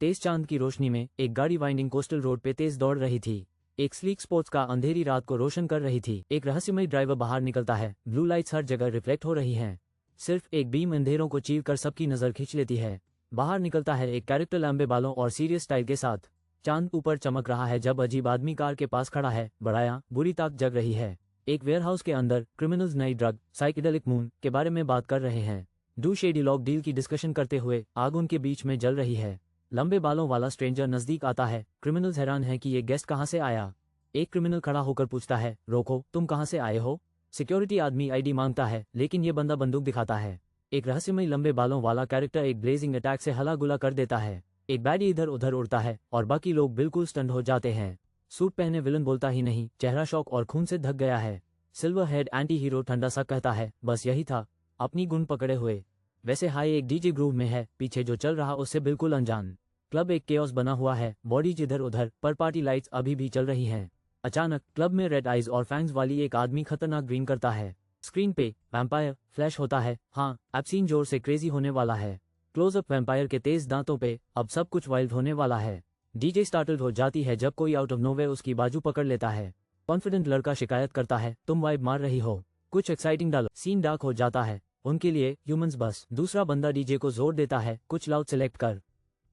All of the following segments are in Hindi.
तेज चांद की रोशनी में एक गाड़ी वाइंडिंग कोस्टल रोड पे तेज दौड़ रही थी। एक स्लीक स्पोर्ट्स का अंधेरी रात को रोशन कर रही थी। एक रहस्यमय ड्राइवर बाहर निकलता है। ब्लू लाइट्स हर जगह रिफ्लेक्ट हो रही हैं। सिर्फ एक बीम अंधेरों को चीर कर सबकी नजर खींच लेती है। बाहर निकलता है एक कैरेक्टर लंबे बालों और सीरियस स्टाइल के साथ। चांद ऊपर चमक रहा है जब अजीब आदमी कार के पास खड़ा है। बढ़ाया बुरी ताक जग रही है। एक वेयरहाउस के अंदर क्रिमिनल्स नई ड्रग साइकिडेलिक मून के बारे में बात कर रहे हैं। डू शेडी लॉक डील की डिस्कशन करते हुए आग उनके बीच में जल रही है। लंबे बालों वाला स्ट्रेंजर नजदीक आता है। क्रिमिनल्स हैरान हैं कि ये गेस्ट कहां से आया। एक क्रिमिनल खड़ा होकर पूछता है, रोको, तुम कहां से आए हो। सिक्योरिटी आदमी आईडी मांगता है, लेकिन ये बंदा बंदूक दिखाता है। एक रहस्यमय लंबे बालों वाला कैरेक्टर एक ब्लेजिंग अटैक से हला गुला कर देता है। एक बैडी इधर उधर उड़ता है और बाकी लोग बिल्कुल स्टंट हो जाते हैं। सूट पहने विलन बोलता ही नहीं, चेहरा शौक और खून से ढक गया है। सिल्वर हेड एंटी हीरो ठंडा सा कहता है, बस यही था, अपनी गुण पकड़े हुए। वैसे हाई एक डीजे ग्रूव में है, पीछे जो चल रहा उससे बिल्कुल अनजान। क्लब एक केओस बना हुआ है, बॉडीज इधर उधर, पर पार्टी लाइट्स अभी भी चल रही हैं। अचानक क्लब में रेड आइज और फैंग्स वाली एक आदमी खतरनाक ग्रीन करता है। स्क्रीन पे वैम्पायर फ्लैश होता है। हाँ, एब्सीन जोर से क्रेजी होने वाला है। क्लोजअप वैम्पायर के तेज दांतों पे, अब सब कुछ वाइल्ड होने वाला है। डीजे स्टार्टल्ड हो जाती है जब कोई आउट ऑफ नोवेयर उसकी बाजू पकड़ लेता है। कॉन्फिडेंट लड़का शिकायत करता है, तुम वाइब मार रही हो, कुछ एक्साइटिंग डालो। सीन डार्क हो जाता है उनके लिए, ह्यूमंस बस। दूसरा बंदा डीजे को जोर देता है, कुछ लाउड सेलेक्ट कर।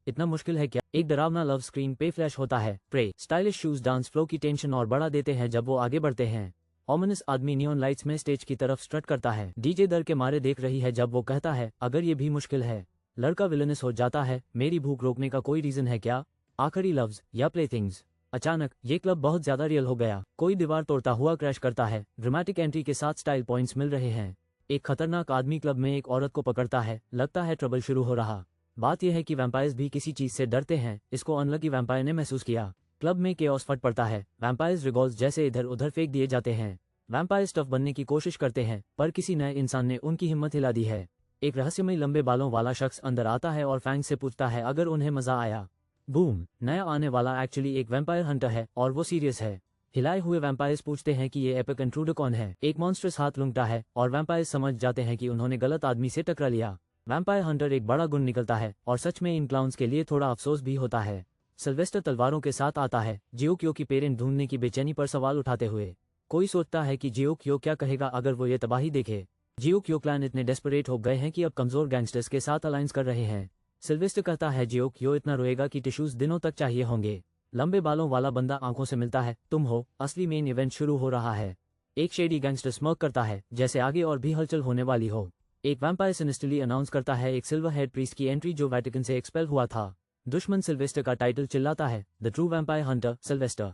इतना मुश्किल है क्या। एक डरावना लव स्क्रीन पे फ्लैश होता है। प्रे स्टाइलिश शूज डांस फ्लो की टेंशन और बढ़ा देते हैं जब वो आगे बढ़ते हैं। ऑमिनस आदमी नियॉन लाइट्स में स्टेज की तरफ स्ट्रट करता है। डीजे डर के मारे देख रही है जब वो कहता है, अगर ये भी मुश्किल है। लड़का विलनस हो जाता है, मेरी भूख रोकने का कोई रीजन है क्या। आखिरी लव्स या प्लेथिंग्स। अचानक ये क्लब बहुत ज्यादा रियल हो गया। कोई दीवार तोड़ता हुआ क्रैश करता है। ड्रामेटिक एंट्री के साथ स्टाइल पॉइंट्स मिल रहे हैं। एक खतरनाक आदमी क्लब में एक औरत को पकड़ता है, लगता है ट्रबल शुरू हो रहा। बात यह है कि वैम्पायर्स भी किसी चीज से डरते हैं। इसको अनलकी वैम्पायर ने महसूस किया। क्लब में केओस फट पड़ता है। वैम्पायर्स रिगॉल्स जैसे इधर उधर फेंक दिए जाते हैं। वैम्पायर स्टफ बनने की कोशिश करते हैं, पर किसी नए इंसान ने उनकी हिम्मत हिला दी है। एक रहस्यमय लंबे बालों वाला शख्स अंदर आता है और फैंग से पूछता है अगर उन्हें मजा आया। बूम, नया आने वाला एक्चुअली एक वैम्पायर हंटर है और वो सीरियस है। हिलाए हुए वैम्पायर्स पूछते हैं कि ये एपिक इंट्रूडर कौन है। एक मॉन्स्टर्स हाथ लुंगटा है और वैम्पायर्स समझ जाते हैं कि उन्होंने गलत आदमी से टकरा लिया। वैम्पायर हंटर एक बड़ा गुण निकलता है और सच में इन क्लाउन्स के लिए थोड़ा अफसोस भी होता है। सिल्वेस्टर तलवारों के साथ आता है, जियोक्यो की पेरेंट ढूंढने की बेचैनी पर सवाल उठाते हुए। कोई सोचता है कि जियोक्यो क्या कहेगा अगर वो ये तबाही देखे। जियोक्यो क्लैन इतने डेस्परेट हो गए हैं कि अब कमजोर गैंगस्टर्स के साथ अलायंस कर रहे हैं। सिल्वेस्टर कहता है जियोक्यो इतना रोएगा कि टिश्यूज दिनों तक चाहिए होंगे। लंबे बालों वाला बंदा आंखों से मिलता है, तुम हो, असली मेन इवेंट शुरू हो रहा है। एक शेडी गैंगस्टर स्मर्क करता है, जैसे आगे और भी हलचल होने वाली हो। एक वैम्पायर सिनिस्टरली अनाउंस करता है एक सिल्वर हेड प्रीस्ट की एंट्री जो वेटिकन से एक्सपेल हुआ था। दुश्मन सिल्वेस्टर का टाइटल चिल्लाता है, the true vampire Hunter Sylvester.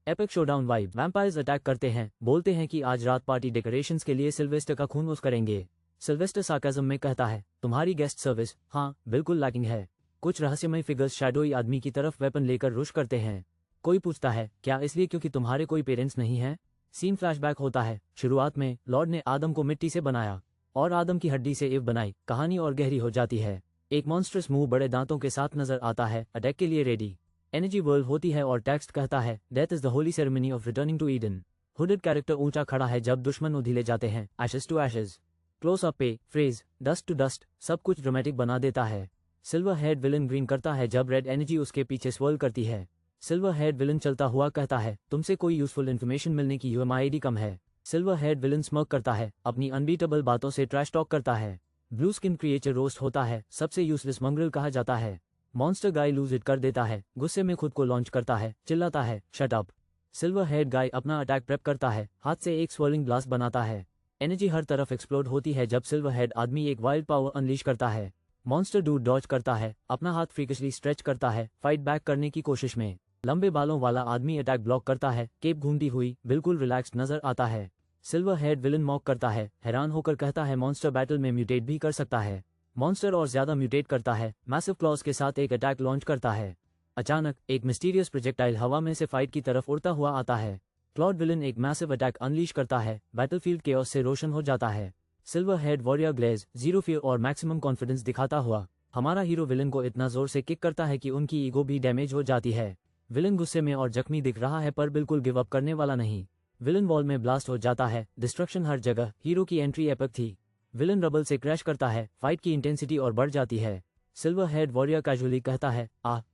Epic showdown vibe. Vampires attack करते हैं, बोलते हैं कि आज रात पार्टी डेकोरेशंस के लिए सिल्वेस्टर का खून उस करेंगे। सिल्वेस्टर सार्काज्म में कहता है, तुम्हारी गेस्ट सर्विस, हाँ, बिल्कुल लैकिंग है। कुछ रहस्यमय फिगर्स शैडोई आदमी की तरफ वेपन लेकर रुश करते हैं। कोई पूछता है, क्या इसलिए क्योंकि तुम्हारे कोई पेरेंट्स नहीं हैं। सीन फ्लैशबैक होता है। शुरुआत में लॉर्ड ने आदम को मिट्टी से बनाया और आदम की हड्डी से इव बनाई। कहानी और गहरी हो जाती है। एक मॉन्स्टर्स मुंह बड़े दांतों के साथ नजर आता है, अटैक के लिए रेडी। एनर्जी वर्ल्ड होती है और टेक्स्ट कहता है, death is the holy ceremony of returning to Eden. Hooded character ऊंचा खड़ा है जब दुश्मन उधीले जाते हैं, ashes to ashes. Close up पे फ्रेज डस्ट टू डस्ट सब कुछ ड्रामेटिक बना देता है। सिल्वर हेड विलन ग्रीन करता है जब रेड एनर्जी उसके पीछे स्वर्ल करती है। सिल्वर हेड विलन चलता हुआ कहता है, तुमसे कोई यूजफुल इन्फॉर्मेशन मिलने की यूएमआईडी कम है। सिल्वर हेड विलन स्मर्क करता है, अपनी अनबीटेबल बातों से ट्रैश टॉक करता है। ब्लू स्किन क्रिएचर रोस्ट होता है, सबसे यूजलेस मंग्रल कहा जाता है। मॉन्स्टर गाय लूज इट कर देता है, गुस्से में खुद को लॉन्च करता है, चिल्लाता है, शट अप। सिल्वर हेड गाय अपना अटैक प्रेप करता है, हाथ से एक स्वर्लिंग ब्लास्ट बनाता है। एनर्जी हर तरफ एक्सप्लोड होती है जब सिल्वर हेड आदमी एक वाइल्ड पावर अनलीश करता है। मॉन्स्टर डूड डॉज करता है, अपना हाथ फ्रीकिशली स्ट्रेच करता है, फाइट बैक करने की कोशिश में। लंबे बालों वाला आदमी अटैक ब्लॉक करता है, केप घूमती हुई, बिल्कुल रिलैक्स्ड नजर आता है। सिल्वर हेड विलन मॉक करता है, हैरान होकर कहता है मॉन्स्टर बैटल में म्यूटेट भी कर सकता है। मॉन्स्टर और ज्यादा म्यूटेट करता है, मैसिव क्लॉज के साथ एक अटैक लॉन्च करता है। अचानक एक मिस्टीरियस प्रोजेक्टाइल हवा में से फाइट की तरफ उड़ता हुआ आता है। क्लॉड विलन एक मैसिव अटैक अनलीश करता है, बैटलफील्ड केओस से रोशन हो जाता है। Silver head warrior glare zero fear और मैक्सिमम कॉन्फिडेंस दिखाता हुआ हमारा हीरो विलन को इतना जोर से किक करता है कि उनकी ईगो भी डैमेज हो जाती है। विलन गुस्से में और जख्मी दिख रहा है पर बिल्कुल गिव अप करने वाला नहीं। विलन वॉल में ब्लास्ट हो जाता है, डिस्ट्रक्शन हर जगह। हीरो की एंट्री एपिक थी। विलन रबल से क्रैश करता है, फाइट की इंटेंसिटी और बढ़ जाती है। सिल्वर हेड वॉरियर कैजुअली कहता है,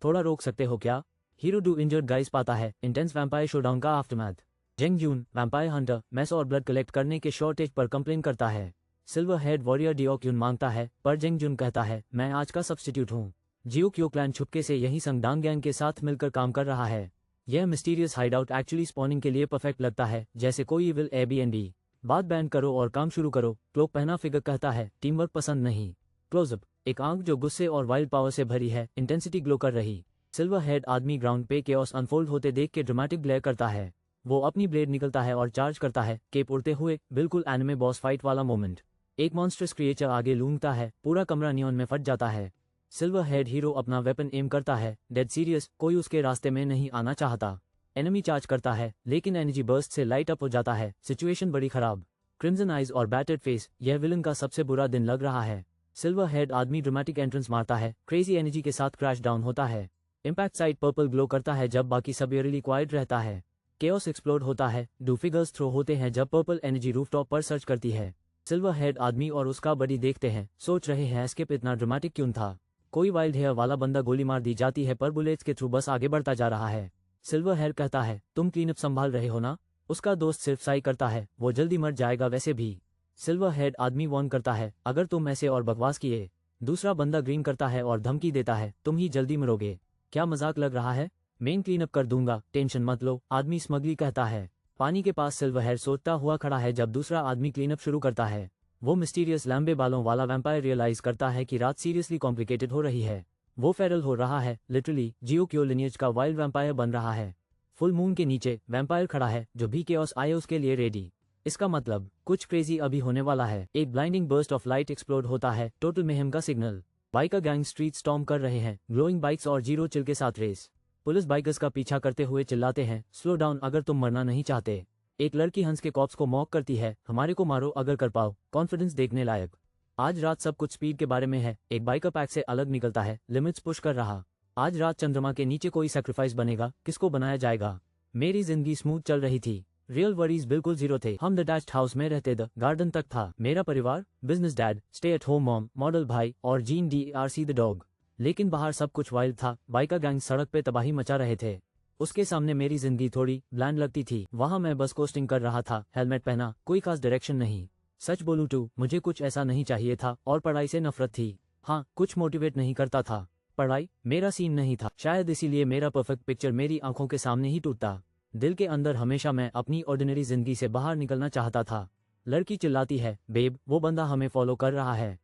थोड़ा रोक सकते हो क्या? हीरो डू इंजर्ड गाइस पाता है इंटेंस वैम्पायर शोडाउन का आफ्टरमैथ। जेंग जून वैम्पायर हंटर मैस और ब्लड कलेक्ट करने के शॉर्टेज पर कंप्लेन करता है। सिल्वर हेड वॉरियर डिओक्यून मांगता है, पर जेंग जून कहता है, मैं आज का सब्स्टिट्यूट हूँ। जियो क्यो क्लैन छुपके से यही संगडांग गैंग के साथ मिलकर काम कर रहा है। यह मिस्टीरियस हाइडआउट एक्चुअली स्पॉनिंग के लिए परफेक्ट लगता है, जैसे कोई इविल एयरबीएनबी। बात बैंड करो और काम शुरू करो। क्लोक पहना फिगर कहता है, टीम वर्क पसंद नहीं। क्लोजअप, एक आंख जो गुस्से और वाइल्ड पावर से भरी है, इंटेंसिटी ग्लो कर रही। सिल्वर हेड आदमी ग्राउंड पे केओस अनफोल्ड होते देख के ड्रामेटिक ग्लेयर करता है। वो अपनी ब्लेड निकलता है और चार्ज करता है, केप उड़ते हुए, बिल्कुल एनिमे बॉस फाइट वाला मोमेंट। एक मॉन्स्टर्स क्रिएचर आगे लूंघता है, पूरा कमरा नियॉन में फट जाता है। सिल्वर हेड हीरो अपना वेपन एम करता है, डेड सीरियस, कोई उसके रास्ते में नहीं आना चाहता। एनिमी चार्ज करता है, लेकिन एनर्जी बर्स्ट से लाइट अप हो जाता है, सिचुएशन बड़ी खराब। क्रिम्सन आइज और बैटर्ड फेस, यह विलन का सबसे बुरा दिन लग रहा है। सिल्वर हेड आदमी ड्रामेटिक एंट्रेंस मारता है, क्रेजी एनर्जी के साथ क्रैश डाउन होता है। इम्पैक्ट साइड पर्पल ग्लो करता है जब बाकी सब eerily क्वाइट रहता है। केओस एक्सप्लोड होता है, डू फिगर्स थ्रो होते हैं जब पर्पल एनर्जी रूफटॉप पर सर्च करती है। सिल्वर हेड आदमी और उसका बडी देखते हैं, सोच रहे हैं एस्केप इतना ड्रामेटिक क्यों था। कोई वाइल्ड हेयर वाला बंदा गोली मार दी जाती है पर बुलेट्स के थ्रू बस आगे बढ़ता जा रहा है। सिल्वर हेड कहता है, तुम क्लीनअप संभाल रहे हो ना? उसका दोस्त सिर्फ साई करता है, वो जल्दी मर जाएगा वैसे भी। सिल्वर हेड आदमी वॉर्न करता है, अगर तुम ऐसे और बकवास किए। दूसरा बंदा ग्रीन करता है और धमकी देता है, तुम ही जल्दी मरोगे। क्या मजाक लग रहा है? मेन क्लीनअप कर दूंगा, टेंशन मत लो, आदमी स्मगली कहता है। पानी के पास सिल्वर हेड सोचता हुआ खड़ा है जब दूसरा आदमी क्लीनअप शुरू करता है। वो मिस्टीरियस लंबे बालों वाला वैम्पायर रियलाइज करता है कि रात सीरियसली कॉम्प्लिकेटेड हो रही है। वो फेरल हो रहा है, लिटरली जियो क्यो लिनिएज का वाइल्ड वैम्पायर बन रहा है। फुल मून के नीचे वैम्पायर खड़ा है जो भी केओस आए उसके लिए रेडी। इसका मतलब कुछ क्रेजी अभी होने वाला है। एक blinding burst of light explode होता है, टोटल मेहम का signal. Biker gang street storm कर रहे हैं, ग्लोइंग बाइक्स और जीरो चिल के साथ रेस। पुलिस बाइकर्स का पीछा करते हुए चिल्लाते हैं, स्लो डाउन अगर तुम मरना नहीं चाहते। एक लड़की हंस के कॉप्स को मॉक करती है, हमारे को मारो अगर कर पाओ। कॉन्फिडेंस देखने लायक। आज रात सब कुछ स्पीड के बारे में है। एक बाइकर पैक से अलग निकलता है, लिमिट्स पुश कर रहा। आज रात चंद्रमा के नीचे कोई सैक्रिफाइस बनेगा, किसको बनाया जाएगा? मेरी जिंदगी स्मूथ चल रही थी, रियल वरीज बिल्कुल जीरो थे। हम डिटैच्ड हाउस में रहते, द गार्डन तक था मेरा परिवार, business dad, stay at home mom, model भाई और जीन DRC द डॉग। लेकिन बाहर सब कुछ वाइल्ड था। बाइकर गैंग सड़क पे तबाही मचा रहे थे। उसके सामने मेरी जिंदगी थोड़ी ब्लैंड लगती थी। वहां मैं बस कोस्टिंग कर रहा था, हेलमेट पहना, कोई खास डायरेक्शन नहीं। सच बोलूं तो मुझे कुछ ऐसा नहीं चाहिए था और पढ़ाई से नफरत थी। हाँ, कुछ मोटिवेट नहीं करता था। पढ़ाई मेरा सीन नहीं था, शायद इसीलिए मेरा परफेक्ट पिक्चर मेरी आंखों के सामने ही टूटता। दिल के अंदर हमेशा मैं अपनी ऑर्डिनरी जिंदगी से बाहर निकलना चाहता था। लड़की चिल्लाती है, बेब वो बंदा हमें फॉलो कर रहा है,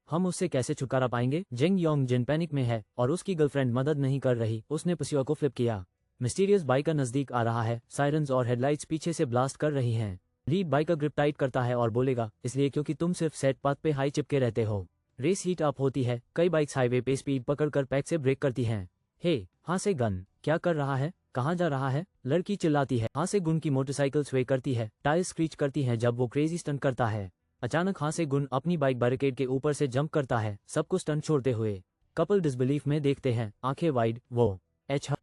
हम उससे कैसे छुटकारा पाएंगे? जेंग योंग जिन पैनिक में है और उसकी गर्लफ्रेंड मदद नहीं कर रही, उसने पसिया को फ्लिप किया। मिस्टीरियस बाइकर नजदीक आ रहा है, साइरन्स और हेडलाइट्स पीछे से ब्लास्ट कर रही हैं। लीड बाइकर ग्रिप टाइट करता है और बोलेगा, इसलिए क्योंकि तुम सिर्फ सेट पाथ पे हाई चिपके रहते हो। रेस हीट अप होती है, कई बाइक्स हाईवे पे स्पीड पकड़कर पैक से ब्रेक करती हैं। हे, हाँ से गन, क्या कर रहा है? कहाँ जा रहा है? लड़की चिल्लाती है। हाँ से गुन की मोटरसाइकिल स्वे करती है, टायर स्क्रीच करती है जब वो क्रेजी स्टंट करता है। अचानक हाँ से गुन अपनी बाइक बैरिकेड के ऊपर से जंप करता है, सबको स्टंट छोड़ते हुए। कपल डिसबिलीफ में देखते हैं, आंखें वाइड। वो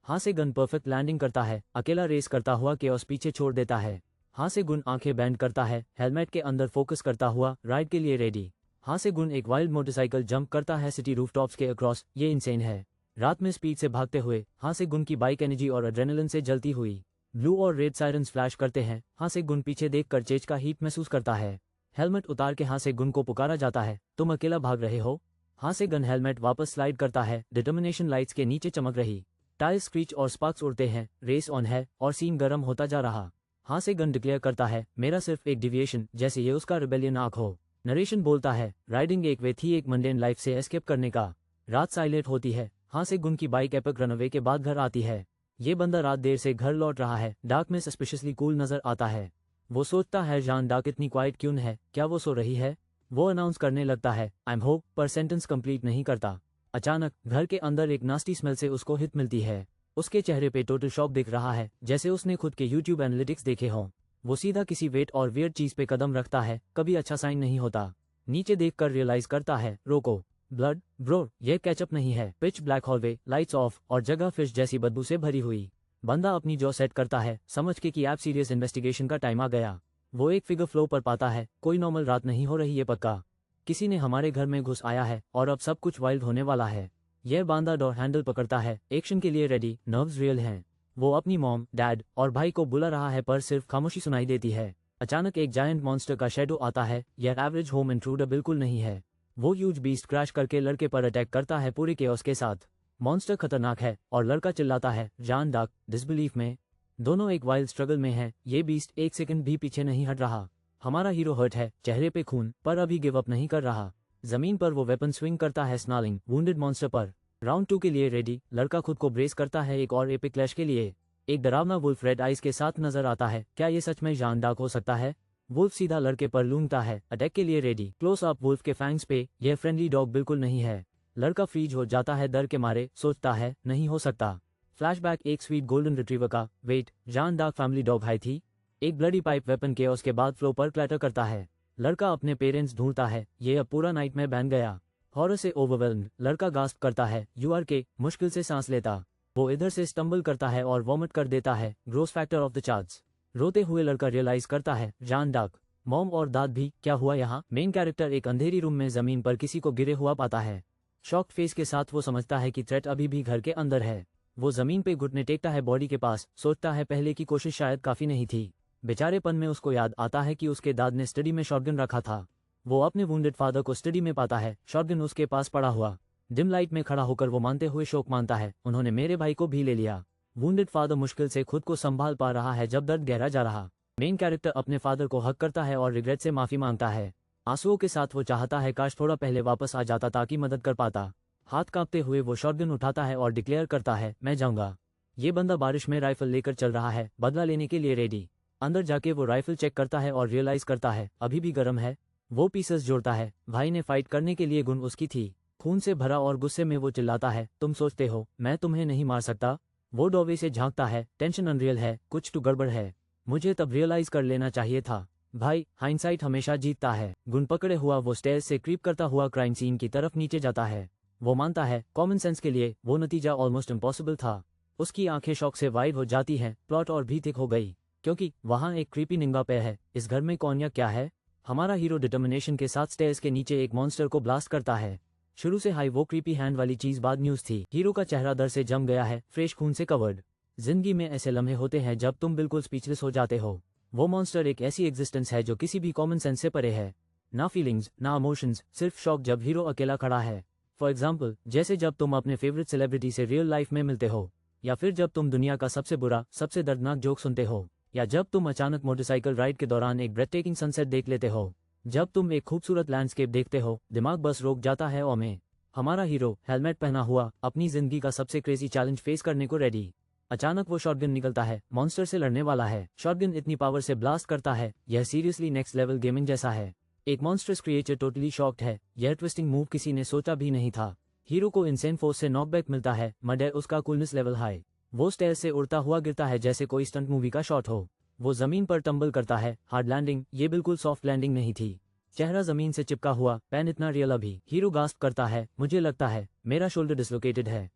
हाँ से गन परफेक्ट लैंडिंग करता है, अकेला रेस करता हुआ केओस पीछे छोड़ देता है। हाँ से गुन आंखें बैंड करता है, हेलमेट के अंदर फोकस करता हुआ, राइड के लिए रेडी। हाँ से गुन एक वाइल्ड मोटरसाइकिल जंप करता है सिटी रूफटॉप्स के अक्रॉस, ये इंसेन है। रात में स्पीड से भागते हुए हाँ से गुन की बाइक एनर्जी और एड्रेनलिन से जलती हुई। ब्लू और रेड साइरन्स फ्लैश करते हैं। हाँ से गुन पीछे देखकर चेज का हीट महसूस करता है। हेलमेट उतार के हाँ से गुन को पुकारा जाता है, तुम अकेला भाग रहे हो? हाँ से गन हेलमेट वापस स्लाइड करता है, डिटर्मिनेशन लाइट्स के नीचे चमक रही। टायर स्क्रीच और स्पार्क्स उड़ते हैं, रेस ऑन है और सीन गर्म होता जा रहा। हाँ से गन डिक्लेयर करता है, मेरा सिर्फ एक डिविएशन, जैसे ये उसका रिबेलियन आंख हो। नरेशन बोलता है, राइडिंग एक वे थी एक मंडेन लाइफ से एस्केप करने का। रात साइलेंट होती है। हाँ से गुन की बाइक एपिक रनअवे के बाद घर आती है। ये बंदा रात देर से घर लौट रहा है, डार्क में सस्पिशियसली कूल नजर आता है। वो सोचता है जान डार्क इतनी क्वाइट क्यों है, क्या वो सो रही है? वो अनाउंस करने लगता है, आई एम होप, पर सेंटेंस कंप्लीट नहीं करता। अचानक घर के अंदर एक नास्टी स्मेल से उसको हिट मिलती है। उसके चेहरे पे टोटल शॉक दिख रहा है, जैसे उसने खुद के YouTube एनालिटिक्स देखे हों। वो सीधा किसी वेट और वियर्ड चीज पे कदम रखता है, कभी अच्छा साइन नहीं होता। नीचे देखकर रियलाइज करता है, रोको, ब्लड ब्रो, ये कैचअप नहीं है। Pitch black hallway, lights off और जगह फिश जैसी बदबू से भरी हुई। बंदा अपनी जॉ सेट करता है, समझ के कि ऐप सीरियस इन्वेस्टिगेशन का टाइम आ गया। वो एक फिगर फ्लो पर पाता है, कोई नॉर्मल रात नहीं हो रही है पक्का। किसी ने हमारे घर में घुस आया है और अब सब कुछ वाइल्ड होने वाला है। यह बांदा डोर हैंडल पकड़ता है, एक्शन के लिए रेडी, नर्व्स रियल हैं। वो अपनी मॉम, डैड और भाई को बुला रहा है पर सिर्फ खामोशी सुनाई देती है। अचानक एक जायंट मॉन्स्टर का शेडो आता है। यह एवरेज होम इंट्रूडर बिल्कुल नहीं है। वो ह्यूज बीस्ट क्रैश करके लड़के पर अटैक करता है पूरे केओस के साथ। मॉन्स्टर खतरनाक है और लड़का चिल्लाता है, जान डार्क, डिसबिलीफ में। दोनों एक वाइल्ड स्ट्रगल में हैं। ये बीस्ट एक सेकंड भी पीछे नहीं हट रहा। हमारा हीरो हर्ट है, चेहरे पे खून, पर अभी गिव अप नहीं कर रहा। जमीन पर वो वेपन स्विंग करता है, स्नार्लिंग वुंडेड मॉन्स्टर पर। राउंड 2 के लिए रेडी। लड़का खुद को ब्रेस करता है एक और एपिक क्लैश के लिए। एक डरावना वुल्फ रेड आइज के साथ नजर आता है। क्या ये सच में जान डार्क हो सकता है? वुल्फ सीधा लड़के पर लूंघता है, अटैक के लिए रेडी। क्लोज अप वुल्फ के फैंग्स पे। यह फ्रेंडली डॉग बिल्कुल नहीं है। लड़का फ्रीज हो जाता है डर के मारे, सोचता है नहीं हो सकता। फ्लैशबैक एक स्वीट गोल्डन रिट्रीवर का। वेट, जान डार्क फैमिली डॉग हाई थी। एक ब्लडी पाइप वेपन के उसके बाद फ्लो पर क्लैटर करता है। लड़का अपने पेरेंट्स ढूंढता है। ये अब पूरा नाइट में बन गया। हॉरर से ओवरवेल्म्ड लड़का गास्प करता है, यू आर के, मुश्किल से सांस लेता। वो इधर से स्टंबल करता है और वॉमिट कर देता है। Gross factor off the charts. रोते हुए लड़का रियलाइज करता है, जान डार्क, मॉम और दाद भी, क्या हुआ यहाँ? मेन कैरेक्टर एक अंधेरी रूम में जमीन पर किसी को गिरे हुआ पाता है। शॉक्ड फेस के साथ वो समझता है कि थ्रेट अभी भी घर के अंदर है। वो जमीन पे घुटने टेकता है बॉडी के पास, सोचता है पहले की कोशिश शायद काफी नहीं थी। बेचारेपन में उसको याद आता है कि उसके दाद ने स्टडी में शॉटगन रखा था। वो अपने वुंडेड फादर को स्टडी में पाता है, शॉटगन उसके पास पड़ा हुआ। डिम लाइट में खड़ा होकर वो मानते हुए शोक मानता है, उन्होंने मेरे भाई को भी ले लिया। वुंडेड फादर मुश्किल से खुद को संभाल पा रहा है जब दर्द गहरा जा रहा। मेन कैरेक्टर अपने फादर को हक करता है और रिग्रेट से माफी मांगता है। आंसुओं के साथ वो चाहता है काश थोड़ा पहले वापस आ जाता ताकि मदद कर पाता। हाथ कांपते हुए वो शॉटगन उठाता है और डिक्लेयर करता है, मैं जाऊंगा। ये बंदा बारिश में राइफल लेकर चल रहा है, बदला लेने के लिए रेडी। अंदर जाके वो राइफल चेक करता है और रियलाइज करता है अभी भी गर्म है। वो पीसेस जोड़ता है। भाई ने फाइट करने के लिए गुण उसकी थी। खून से भरा और गुस्से में वो चिल्लाता है, तुम सोचते हो मैं तुम्हें नहीं मार सकता? वो डोवे से झांकता है, टेंशन अनरियल है, कुछ तो गड़बड़ है। मुझे तब रियलाइज कर लेना चाहिए था। भाई, हाइंडसाइट हमेशा जीतता है। गुण पकड़े हुआ वो स्टेयर्स से क्रीप करता हुआ क्राइम सीन की तरफ नीचे जाता है। वो मानता है कॉमन सेंस के लिए वो नतीजा ऑलमोस्ट इम्पॉसिबल था। उसकी आंखें शौक से वाइड हो जाती हैं। प्लॉट और भी थिक हो गई क्योंकि वहां एक क्रीपी निंगा पे है। इस घर में कौन या क्या है? हमारा हीरो डिटर्मिनेशन के साथ स्टेयर्स के नीचे एक मॉन्स्टर को ब्लास्ट करता है। शुरू से हाई वो क्रीपी हैंड वाली चीज बाद न्यूज थी। हीरो का चेहरा दर से जम गया है, फ्रेश खून से कवर्ड। जिंदगी में ऐसे लम्हे होते हैं जब तुम बिल्कुल स्पीचलेस हो जाते हो। वो मॉन्स्टर एक ऐसी एग्जिस्टेंस है जो किसी भी कॉमन सेंस से परे है। ना फीलिंग्स, ना इमोशंस, सिर्फ शॉक जब हीरो अकेला खड़ा है। फॉर एग्जाम्पल, जैसे जब तुम अपने फेवरेट सेलिब्रिटी से रियल लाइफ में मिलते हो, या फिर जब तुम दुनिया का सबसे बुरा, सबसे दर्दनाक जोक सुनते हो, या जब तुम अचानक मोटरसाइकिल राइड के दौरान एक ब्रेथटेकिंग सनसेट देख लेते हो। जब तुम एक खूबसूरत लैंडस्केप देखते हो, दिमाग बस रोक जाता है और में। हमारा हीरो हेलमेट पहना हुआ अपनी जिंदगी का सबसे क्रेजी चैलेंज फेस करने को रेडी। अचानक वो शॉटगन निकलता है, मॉन्स्टर से लड़ने वाला है। शॉटगन इतनी पावर से ब्लास्ट करता है, यह सीरियसली नेक्स्ट लेवल गेमिंग जैसा है। एक मॉन्स्टर्स क्रिएचर टोटली शॉक्ड है। यह ट्विस्टिंग मूव किसी ने सोचा भी नहीं था। हीरो को इनसेन फोर्स से नॉकबैक मिलता है, मडर उसका कूलनेस लेवल हाई। वो स्टेयर से उड़ता हुआ गिरता है जैसे कोई स्टंट मूवी का शॉट हो। वो जमीन पर टंबल करता है, हार्ड लैंडिंग, ये बिल्कुल सॉफ्ट लैंडिंग नहीं थी। चेहरा जमीन से चिपका हुआ, पैन इतना रियल अभी। हीरो गास्प करता है, मुझे लगता है मेरा शोल्डर डिसलोकेटेड है।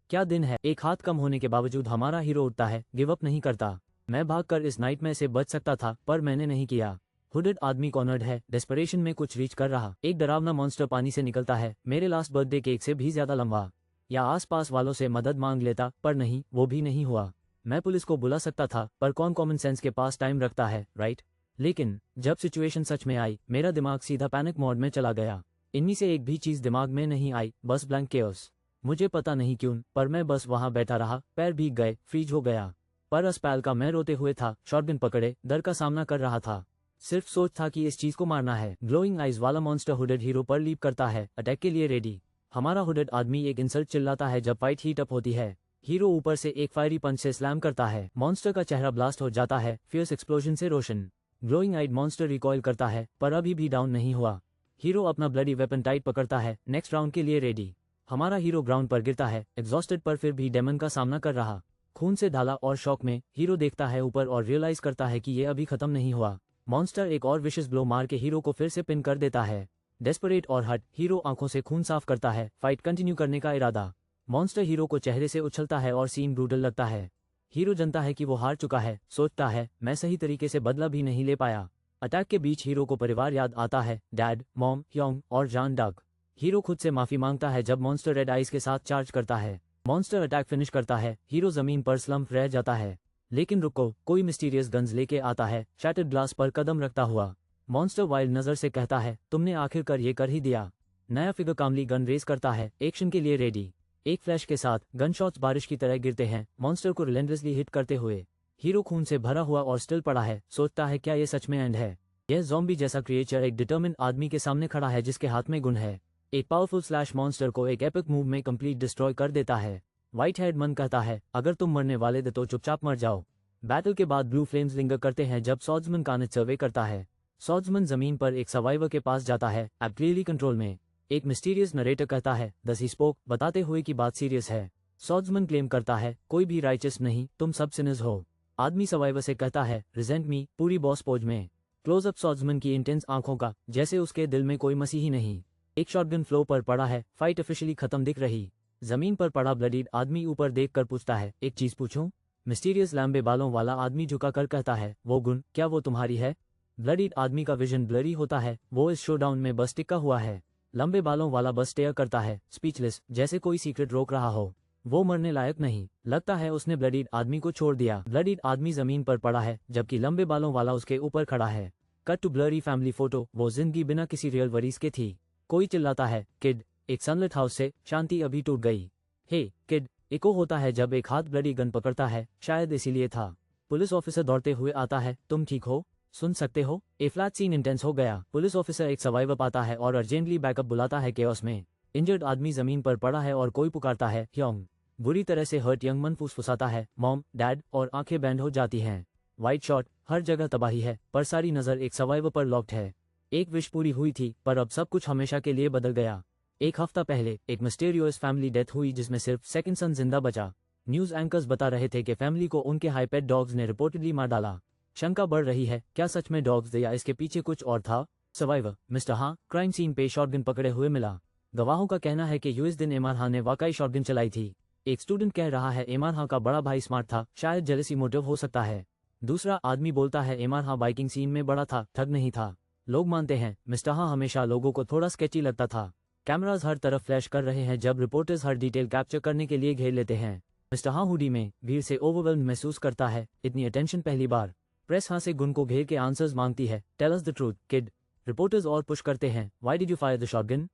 क्या दिन है। एक हाथ कम होने के बावजूद हमारा हीरो उठता है, गिव अप नहीं करता। मैं भागकर इस नाइटमेयर से बच सकता था पर मैंने नहीं किया। हुडेड आदमी कॉर्नर्ड है, डेस्परेशन में कुछ रीच कर रहा। एक डरावना मॉन्स्टर पानी से निकलता है, मेरे लास्ट बर्थडे केक से भी ज्यादा लंबा। या आसपास वालों से मदद मांग लेता, पर नहीं, वो भी नहीं हुआ। मैं पुलिस को बुला सकता था पर कौन कॉमन सेंस के पास टाइम रखता है, राइट? लेकिन जब सिचुएशन सच में आई, मेरा दिमाग सीधा पैनिक मोड में चला गया। इनमें से एक भी चीज दिमाग में नहीं आई, बस ब्लैंक केओस। मुझे पता नहीं क्यों, पर मैं बस वहां बैठा रहा, पैर भीग गए, फ्रीज हो गया। पर अस्पताल का मैं रोते हुए था, शॉटगन पकड़े, डर का सामना कर रहा था। सिर्फ सोच था कि इस चीज को मारना है। ग्लोइंग आइज वाला मॉन्स्टर हुडेड हीरो पर लीप करता है, अटैक के लिए रेडी। हमारा हुडेड आदमी एक इंसल्ट चिल्लाता है जब फाइट हीट अप होती है। हीरो ऊपर से एक फायरी पंच से स्लैम करता है, मॉन्स्टर का चेहरा ब्लास्ट हो जाता है, फियर्स एक्सप्लोजन से रोशन। ग्लोइंग आइड मॉन्स्टर रिकॉइल करता है पर अभी भी डाउन नहीं हुआ। हीरो अपना ब्लडी वेपन टाइट पकड़ता है, नेक्स्ट राउंड के लिए रेडी। हमारा हीरो ग्राउंड पर गिरता है, एग्जॉस्टेड पर फिर भी डेमन का सामना कर रहा। खून से ढाला और शॉक में हीरो देखता है ऊपर और रियलाइज करता है कि ये अभी खत्म नहीं हुआ। मॉन्स्टर एक और विशेष ब्लो मार के हीरो को फिर से पिन कर देता है। डेस्परेट और हट, हीरो आंखों से खून साफ करता है, फाइट कंटिन्यू करने का इरादा। मॉन्स्टर हीरो को चेहरे से उछलता है और सीन ब्रूटल लगता है। हीरो जानता है कि वो हार चुका है, सोचता है मैं सही तरीके से बदला भी नहीं ले पाया। अटैक के बीच हीरो को परिवार याद आता है, डैड, मॉम, योंग और जान डक। हीरो खुद से माफी मांगता है जब मॉन्स्टर रेड आइज के साथ चार्ज करता है। मॉन्स्टर अटैक फिनिश करता है, हीरो जमीन पर स्लम्प रह जाता है। लेकिन रुको, कोई मिस्टीरियस गन्स लेके आता है, शैटर्ड ग्लास पर कदम रखता हुआ। मॉन्स्टर वाइल्ड नजर से कहता है, तुमने आखिरकार ये कर ही दिया। नया फिगर कामली गन रेस करता है, एक्शन के लिए रेडी। एक फ्लैश के साथ गन शॉट्स बारिश की तरह गिरते हैं, मॉन्स्टर को रिलेंटलेसली हिट करते हुए। हीरो खून से भरा हुआ और स्टिल पड़ा है, सोचता है क्या ये सच में एंड है। यह ज़ॉम्बी जैसा क्रिएचर एक डिटर्मिन्ड आदमी के सामने खड़ा है जिसके हाथ में गुन है। एक पावरफुल स्लैश मॉन्स्टर को एक एपिक मूव में कंप्लीट डिस्ट्रॉय कर देता है। व्हाइट हेड मन कहता है, अगर तुम मरने वाले थे तो चुपचाप मर जाओ। बैटल के बाद ब्लू फ्लेम्स लिंगर करते हैं जब सॉर्ड्समैन कानेट सर्वे करता है। सॉर्ड्समैन जमीन पर एक सर्वाइवर के पास जाता है, अब क्लियरली कंट्रोल में। एक मिस्टीरियस नरेटर कहता है, दस ही स्पोक, बताते हुए कि बात सीरियस है। सॉर्ड्समैन क्लेम करता है, कोई भी राइचस नहीं, तुम सब सिनर्स हो। आदमी सर्वाइवर से कहता है, रिजेंट मी, पूरी बॉस पोज में। क्लोजअप सॉर्ड्समैन की इंटेंस आंखों का, जैसे उसके दिल में कोई मसीही नहीं। एक शॉटगन फ्लो पर पड़ा है, फाइट ऑफिशियली खत्म दिख रही। जमीन पर पड़ा ब्लडीड आदमी ऊपर देखकर पूछता है, एक चीज पूछूं? मिस्टीरियस लंबे बालों वाला आदमी झुकाकर कहता है, वो गुण, क्या वो तुम्हारी है? ब्लडीड आदमी का विजन ब्लरी होता है, वो इस शोडाउन में बस टिका हुआ है। लंबे बालों वाला बस स्टेयर करता है, स्पीचलेस, जैसे कोई सीक्रेट रोक रहा हो। वो मरने लायक नहीं, लगता है उसने ब्लडीड आदमी को छोड़ दिया। ब्लडीड आदमी जमीन पर पड़ा है, जबकि लंबे बालों वाला उसके ऊपर खड़ा है। Cut to blurry family photo, वो जिंदगी बिना किसी रियल वरीज के थी। कोई चिल्लाता है, किड। एक सनलिट हाउस से शांति अभी टूट गई। हे किड, इको होता है जब एक हाथ ब्लडी गन पकड़ता है, शायद इसीलिए था। पुलिस ऑफिसर दौड़ते हुए आता है, तुम ठीक हो? सुन सकते हो? ए फ्लैट सीन इंटेंस हो गया। पुलिस ऑफिसर एक सर्वाइवर पाता है और अर्जेंटली बैकअप बुलाता है केओस में। इंजर्ड आदमी जमीन पर पड़ा है और कोई पुकारता है, योंग। बुरी तरह से हर्ट यंग मन फुसफुसाता है, मॉम, डैड, और आंखें बैंड हो जाती हैं। वाइट शॉट, हर जगह तबाही है, पर सारी नजर एक सर्वाइवर पर लॉक्ड है। एक विश पूरी हुई थी, पर अब सब कुछ हमेशा के लिए बदल गया। एक हफ्ता पहले एक मिस्टीरियस फैमिली डेथ हुई जिसमें सिर्फ सेकंड सन जिंदा बचा। न्यूज एंकर्स बता रहे थे कि फैमिली को उनके हाईपेड डॉग्स ने रिपोर्टेडली मार डाला। शंका बढ़ रही है, क्या सच में डॉग्स थे या इसके पीछे कुछ और था? सर्वाइवर, मिस्टर हाँ, क्राइम सीन पे शॉटगन पकड़े हुए मिला। गवाहों का कहना है कि यूएस दिन इमरान हाँ ने वाकई शॉटगन चलाई थी। एक स्टूडेंट कह रहा है इमरान हाँ का बड़ा भाई स्मार्ट था, शायद जेलसी मोटिव हो सकता है। दूसरा आदमी बोलता है इमरान हाँ बाइकिंग सीन में बड़ा था, ठग नहीं था। लोग मानते हैं मिस्टर हाँ हमेशा लोगों को थोड़ा स्केची लगता था। कैमराज हर तरफ फ्लैश कर रहे हैं जब रिपोर्टर्स हर डिटेल कैप्चर करने के लिए घेर लेते हैं। मिस्टर हाँ हुडी में भीड़ से ओवरवेल्म महसूस करता है, इतनी अटेंशन पहली बार। प्रेस हाँ से गुन को घेर के आंसर्स मांगती है, tell us the truth kid. Reporters और पुश करते हैं, why did you fire the shotgun?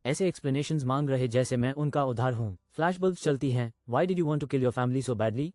ऐसे एक्सप्लेनेशंस मांग रहे जैसे मैं उनका उधार हूँ। फ्लैश बल्ब्स चलती हैं, why did you want to kill your family so badly?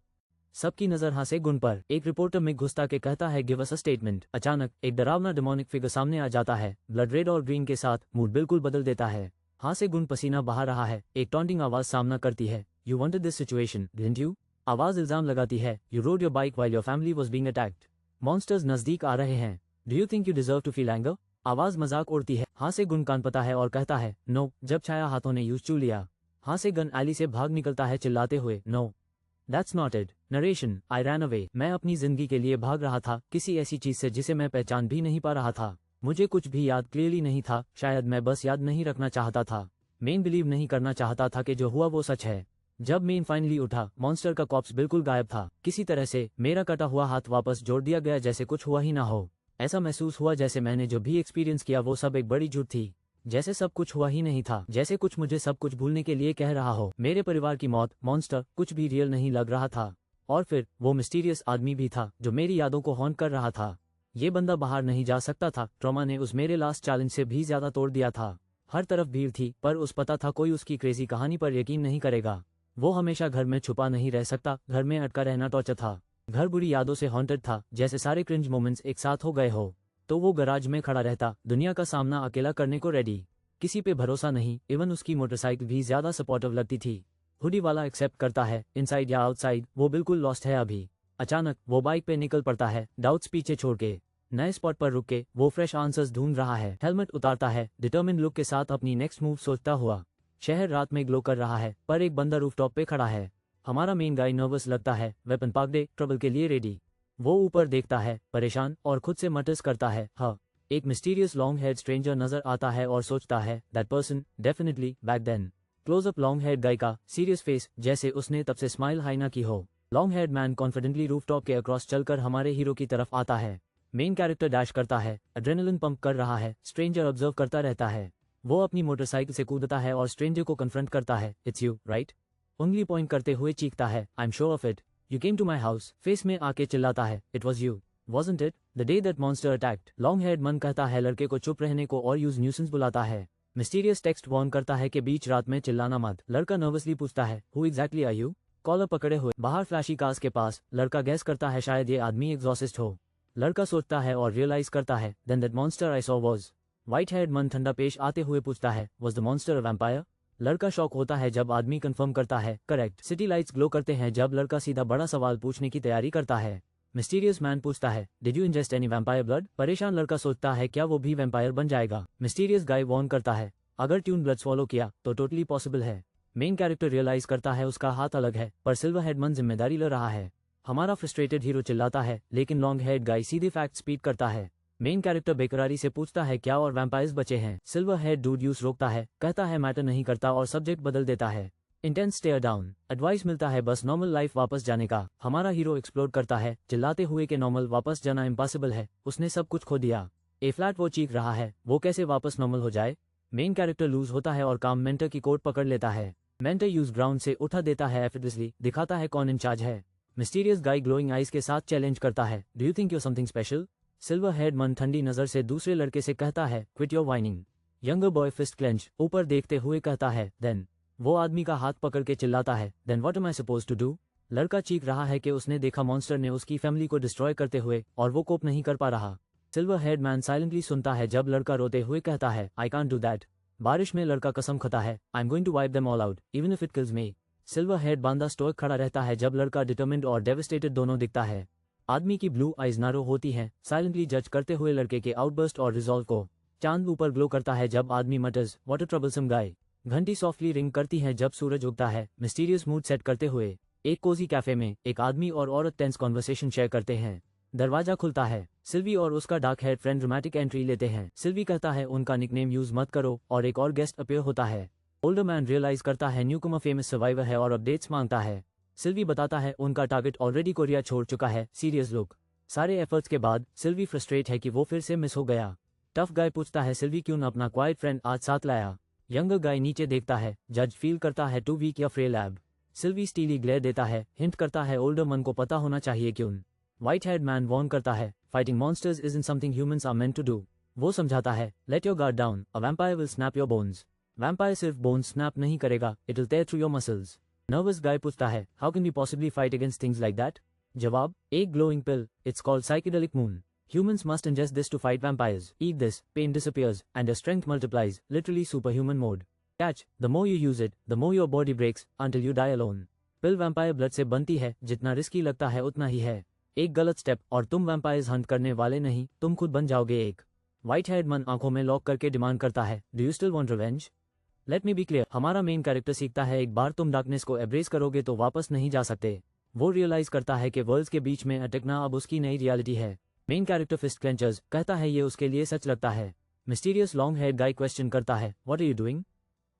सबकी नजर हाँ से गुन पर। एक रिपोर्टर में घुसता के कहता है, गिव अस अ स्टेटमेंट। अचानक एक डरावना डेमोनिक फिगर सामने आ जाता है, ब्लड रेड और ग्रीन के साथ मूड बिल्कुल बदल देता है। हाँ से गुन पसीना बहा रहा है, एक टॉन्टिंग आवाज सामना करती है, you wanted this situation didn't you? आवाज इल्जाम लगाती है, you rode your bike while your family was being attacked. Monsters नजदीक आ रहे हैं, do you think you deserve to feel anger? आवाज मजाक उड़ती है, हाँ से गुन कान पता है और कहता है, नो। जब छाया हाथों ने यूज चू लिया, हाँ से गन एली से भाग निकलता है चिल्लाते हुए, no that's not it. Narration, I ran away. मैं अपनी जिंदगी के लिए भाग रहा था, किसी ऐसी चीज से जिसे मैं पहचान भी नहीं पा रहा था। मुझे कुछ भी याद क्लियरली नहीं था, शायद मैं बस याद नहीं रखना चाहता था। मेन बिलीव नहीं करना चाहता था कि जो हुआ वो सच है। जब मेन फाइनली उठा, मॉन्स्टर का कॉप्स बिल्कुल गायब था। किसी तरह से मेरा कटा हुआ हाथ वापस जोड़ दिया गया, जैसे कुछ हुआ ही ना हो। ऐसा महसूस हुआ जैसे मैंने जो भी एक्सपीरियंस किया वो सब एक बड़ी झूठ थी, जैसे सब कुछ हुआ ही नहीं था, जैसे कुछ मुझे सब कुछ भूलने के लिए कह रहा हो। मेरे परिवार की मौत, मॉन्स्टर, कुछ भी रियल नहीं लग रहा था। और फिर वो मिस्टीरियस आदमी भी था जो मेरी यादों को हॉन्ट कर रहा था। ये बंदा बाहर नहीं जा सकता था, ट्रॉमा ने उस मेरे लास्ट चैलेंज से भी ज्यादा तोड़ दिया था। हर तरफ भीड़ थी, पर उस पता था कोई उसकी क्रेजी कहानी पर यकीन नहीं करेगा। वो हमेशा घर में छुपा नहीं रह सकता, घर में अटका रहना टॉर्चर था। घर बुरी यादों से हॉन्टेड था, जैसे सारे क्रिंज मोमेंट्स एक साथ हो गए हो। तो वो गराज में खड़ा रहता, दुनिया का सामना अकेला करने को रेडी। किसी पे भरोसा नहीं, इवन उसकी मोटरसाइकिल भी ज्यादा सपोर्टिव लगती थी। हुडी वाला एक्सेप्ट करता है, इनसाइड या आउटसाइड, वो बिल्कुल लॉस्ट है अभी। अचानक वो बाइक पे निकल पड़ता है, डाउट्स पीछे छोड़ के। नए स्पॉट पर रुक के वो फ्रेश आंसर्स ढूंढ रहा है। हेलमेट उतारता है, डिटर्मिन लुक के साथ अपनी नेक्स्ट मूव सोचता हुआ। शहर रात में ग्लो कर रहा है, पर एक बंदा रूफटॉप पे खड़ा है। हमारा मेन गाय नर्वस लगता है, वेपन पाकड़े, ट्रबल के लिए रेडी। वो ऊपर देखता है, परेशान, और खुद से मटर्स करता है, हाँ। एक मिस्टीरियस लॉन्ग हेड स्ट्रेंजर नजर आता है और सोचता है, that person, definitely, back then. Closeup long head guy का सीरियस फेस, जैसे उसने तब से स्माइल हाई ना की हो। Long head man confidently rooftop के अक्रॉस चलकर हमारे हीरो की तरफ आता है। मेन कैरेक्टर डैश करता है, एड्रेनलिन पंप कर रहा है, स्ट्रेंजर ऑब्जर्व करता रहता है। वो अपनी मोटरसाइकिल से कूदता है और स्ट्रेंजर को कन्फ्रंट करता है। It's you, right? उंगली पॉइंट करते हुए चीखता है, I am sure of it, you came to my house. Face में आके चिल्लाता है, it was you, wasn't it, the day that monster attacked. Long head man कहता है लड़के को चुप रहने को और यूज न्यूसेंस बुलाता है। मिस्टीरियस टेक्स्ट वॉर्न करता है कि बीच रात में चिल्लाना मत। लड़का नर्वसली पूछता है, who exactly are you? Collar पकड़े हुए बाहर फ्लैशी कार्स के पास। लड़का गैस करता है शायद ये आदमी एग्जॉसिस्ट हो। लड़का सोचता है और रियलाइज करता है, then that monster I saw was. White head man ठंडा पेश आते हुए पूछता है, was the monster a vampire? लड़का शॉक होता है जब आदमी कंफर्म करता है, करेक्ट। सिटी लाइट्स ग्लो करते हैं जब लड़का सीधा बड़ा सवाल पूछने की तैयारी करता है। मिस्टीरियस मैन पूछता है, did you ingest any vampire blood? परेशान लड़का सोचता है क्या वो भी वैम्पायर बन जाएगा। मिस्टीरियस गाय वॉर्न करता है, अगर ट्यून ब्लड स्वॉलो किया तो टोटली पॉसिबल है। मेन कैरेक्टर रियलाइज करता है उसका हाथ अलग है, पर सिल्वर हेड मन जिम्मेदारी ले रहा है। हमारा फ्रस्ट्रेटेड हीरो चिल्लाता है, लेकिन लॉन्ग हेड गाय सीधे फैक्ट स्पीड करता है। मेन कैरेक्टर बेकरारी से पूछता है क्या और वैम्पायर्स बचे हैं? सिल्वर हेड डूड यूज रोकता है, कहता है मैटर नहीं करता और सब्जेक्ट बदल देता है। Intense stair down. एडवाइस मिलता है बस नॉर्मल लाइफ वापस जाने का। हमारा हीरो एक्सप्लोर करता है, चिल्लाते हुए कि नॉर्मल वापस जाना इम्पॉसिबल है, उसने सब कुछ खो दिया। ए फ्लैट वो चीख रहा है, वो कैसे वापस नॉर्मल हो जाए? मेन कैरेक्टर लूज होता है और काम मेंटर की कोट पकड़ लेता है। मेंटर यूज ग्राउंड से उठा देता है एफर्टलेसली, दिखाता है कौन इंचार्ज है। मिस्टीरियस गाय ग्लोइंग आइज के साथ चैलेंज करता है, do you think you something special? Silver head man ठंडी नजर से दूसरे लड़के से कहता है, quit your whining. Younger boy fist clench ऊपर देखते हुए कहता है, देन। वो आदमी का हाथ पकड़ के चिल्लाता है, then what am I suppose to do? लड़का चीख रहा है कि उसने देखा मॉन्स्टर ने उसकी फैमिली को डिस्ट्रॉय करते हुए और वो कोप नहीं कर पा रहा। सिल्वर हेड मैन साइलेंटली सुनता है जब लड़का रोते हुए कहता है, आई कांट डू दैट। बारिश में लड़का कसम खाता है, I am going to wipe them all out even if it kills me. Silver head बांदा स्टोइक खड़ा रहता है जब लड़का डिटरमिन्ड और डेविस्टेटेड दोनों दिखता है। आदमी की ब्लू आइज नारो होती हैं, साइलेंटली जज करते हुए लड़के के आउटबर्स्ट और रिजॉल्व को। चांद ऊपर ग्लो करता है जब आदमी मटर्स, व्हाट अ ट्रबलसम गाय। घंटी सॉफ्टली रिंग करती है जब सूरज उगता है, मिस्टीरियस मूड सेट करते हुए। एक कोजी कैफे में एक आदमी और औरत टेंस कॉन्वर्सेशन शेयर करते हैं। दरवाजा खुलता है, सिल्वी और उसका dark head friend dramatic entry लेते हैं। सिल्वी कहता है उनका निकनेम यूज मत करो और एक और गेस्ट अपीयर होता है। ओल्डर मैन रियलाइज करता है न्यूकमर फेमस सर्वाइवर है और अपडेट्स मांगता है। सिल्वी बताता है उनका टारगेट ऑलरेडी कोरिया छोड़ चुका है। Serious look. सारे एफर्ट्स के बाद सिल्वी फ्रस्ट्रेट है कि वो फिर से मिस हो गया। टफ गाय पूछता है सिल्वी क्यों न अपना क्वाइट फ्रेंड आज साथ लाया। यंगर गाय नीचे देखता है, जज फील करता है टू वीक या फ्रे लैब। सिल्वी स्टीली ग्लेयर देता है, हिंट करता है ओल्डर मन को पता होना चाहिए क्यों। व्हाइट हेड मैन वॉर्न करता है, fighting monsters is in something humans are meant to do. वो समझाता है, let your guard down, a vampire will snap your bones. Vampire सिर्फ बोन्स स्नैप नहीं करेगा, it will tear through your muscles. Nervous guy पूछता है, how can we possibly fight against things like that? जवाब, एक glowing pill, it's called psychedelic moon. Humans must ingest this to fight vampires. Eat this, pain disappears, and your strength multiplies, literally superhuman mode. Catch, the more you use it, the more your body breaks, until you die alone. Pill vampire blood से बनती है, जितना रिस्की लगता है उतना ही है। एक गलत स्टेप और तुम वैम्पायर्स हंट करने वाले नहीं, तुम खुद बन जाओगे एक। व्हाइट हेड मन आंखों में लॉक करके डिमांड करता है, do you still want revenge? Let me be clear, हमारा मेन कैरेक्टर सीखता है एक बार तुम डार्कनेस को एब्रेस करोगे तो वापस नहीं जा सकते। वो रियलाइज करता है कि वर्ल्ड्स के बीच में अटकना अब उसकी नई रियलिटी है। मेन कैरेक्टर फिस्ट क्लेंचर्स कहता है ये उसके लिए सच लगता है। Mysterious long head guy question करता है, what are you doing?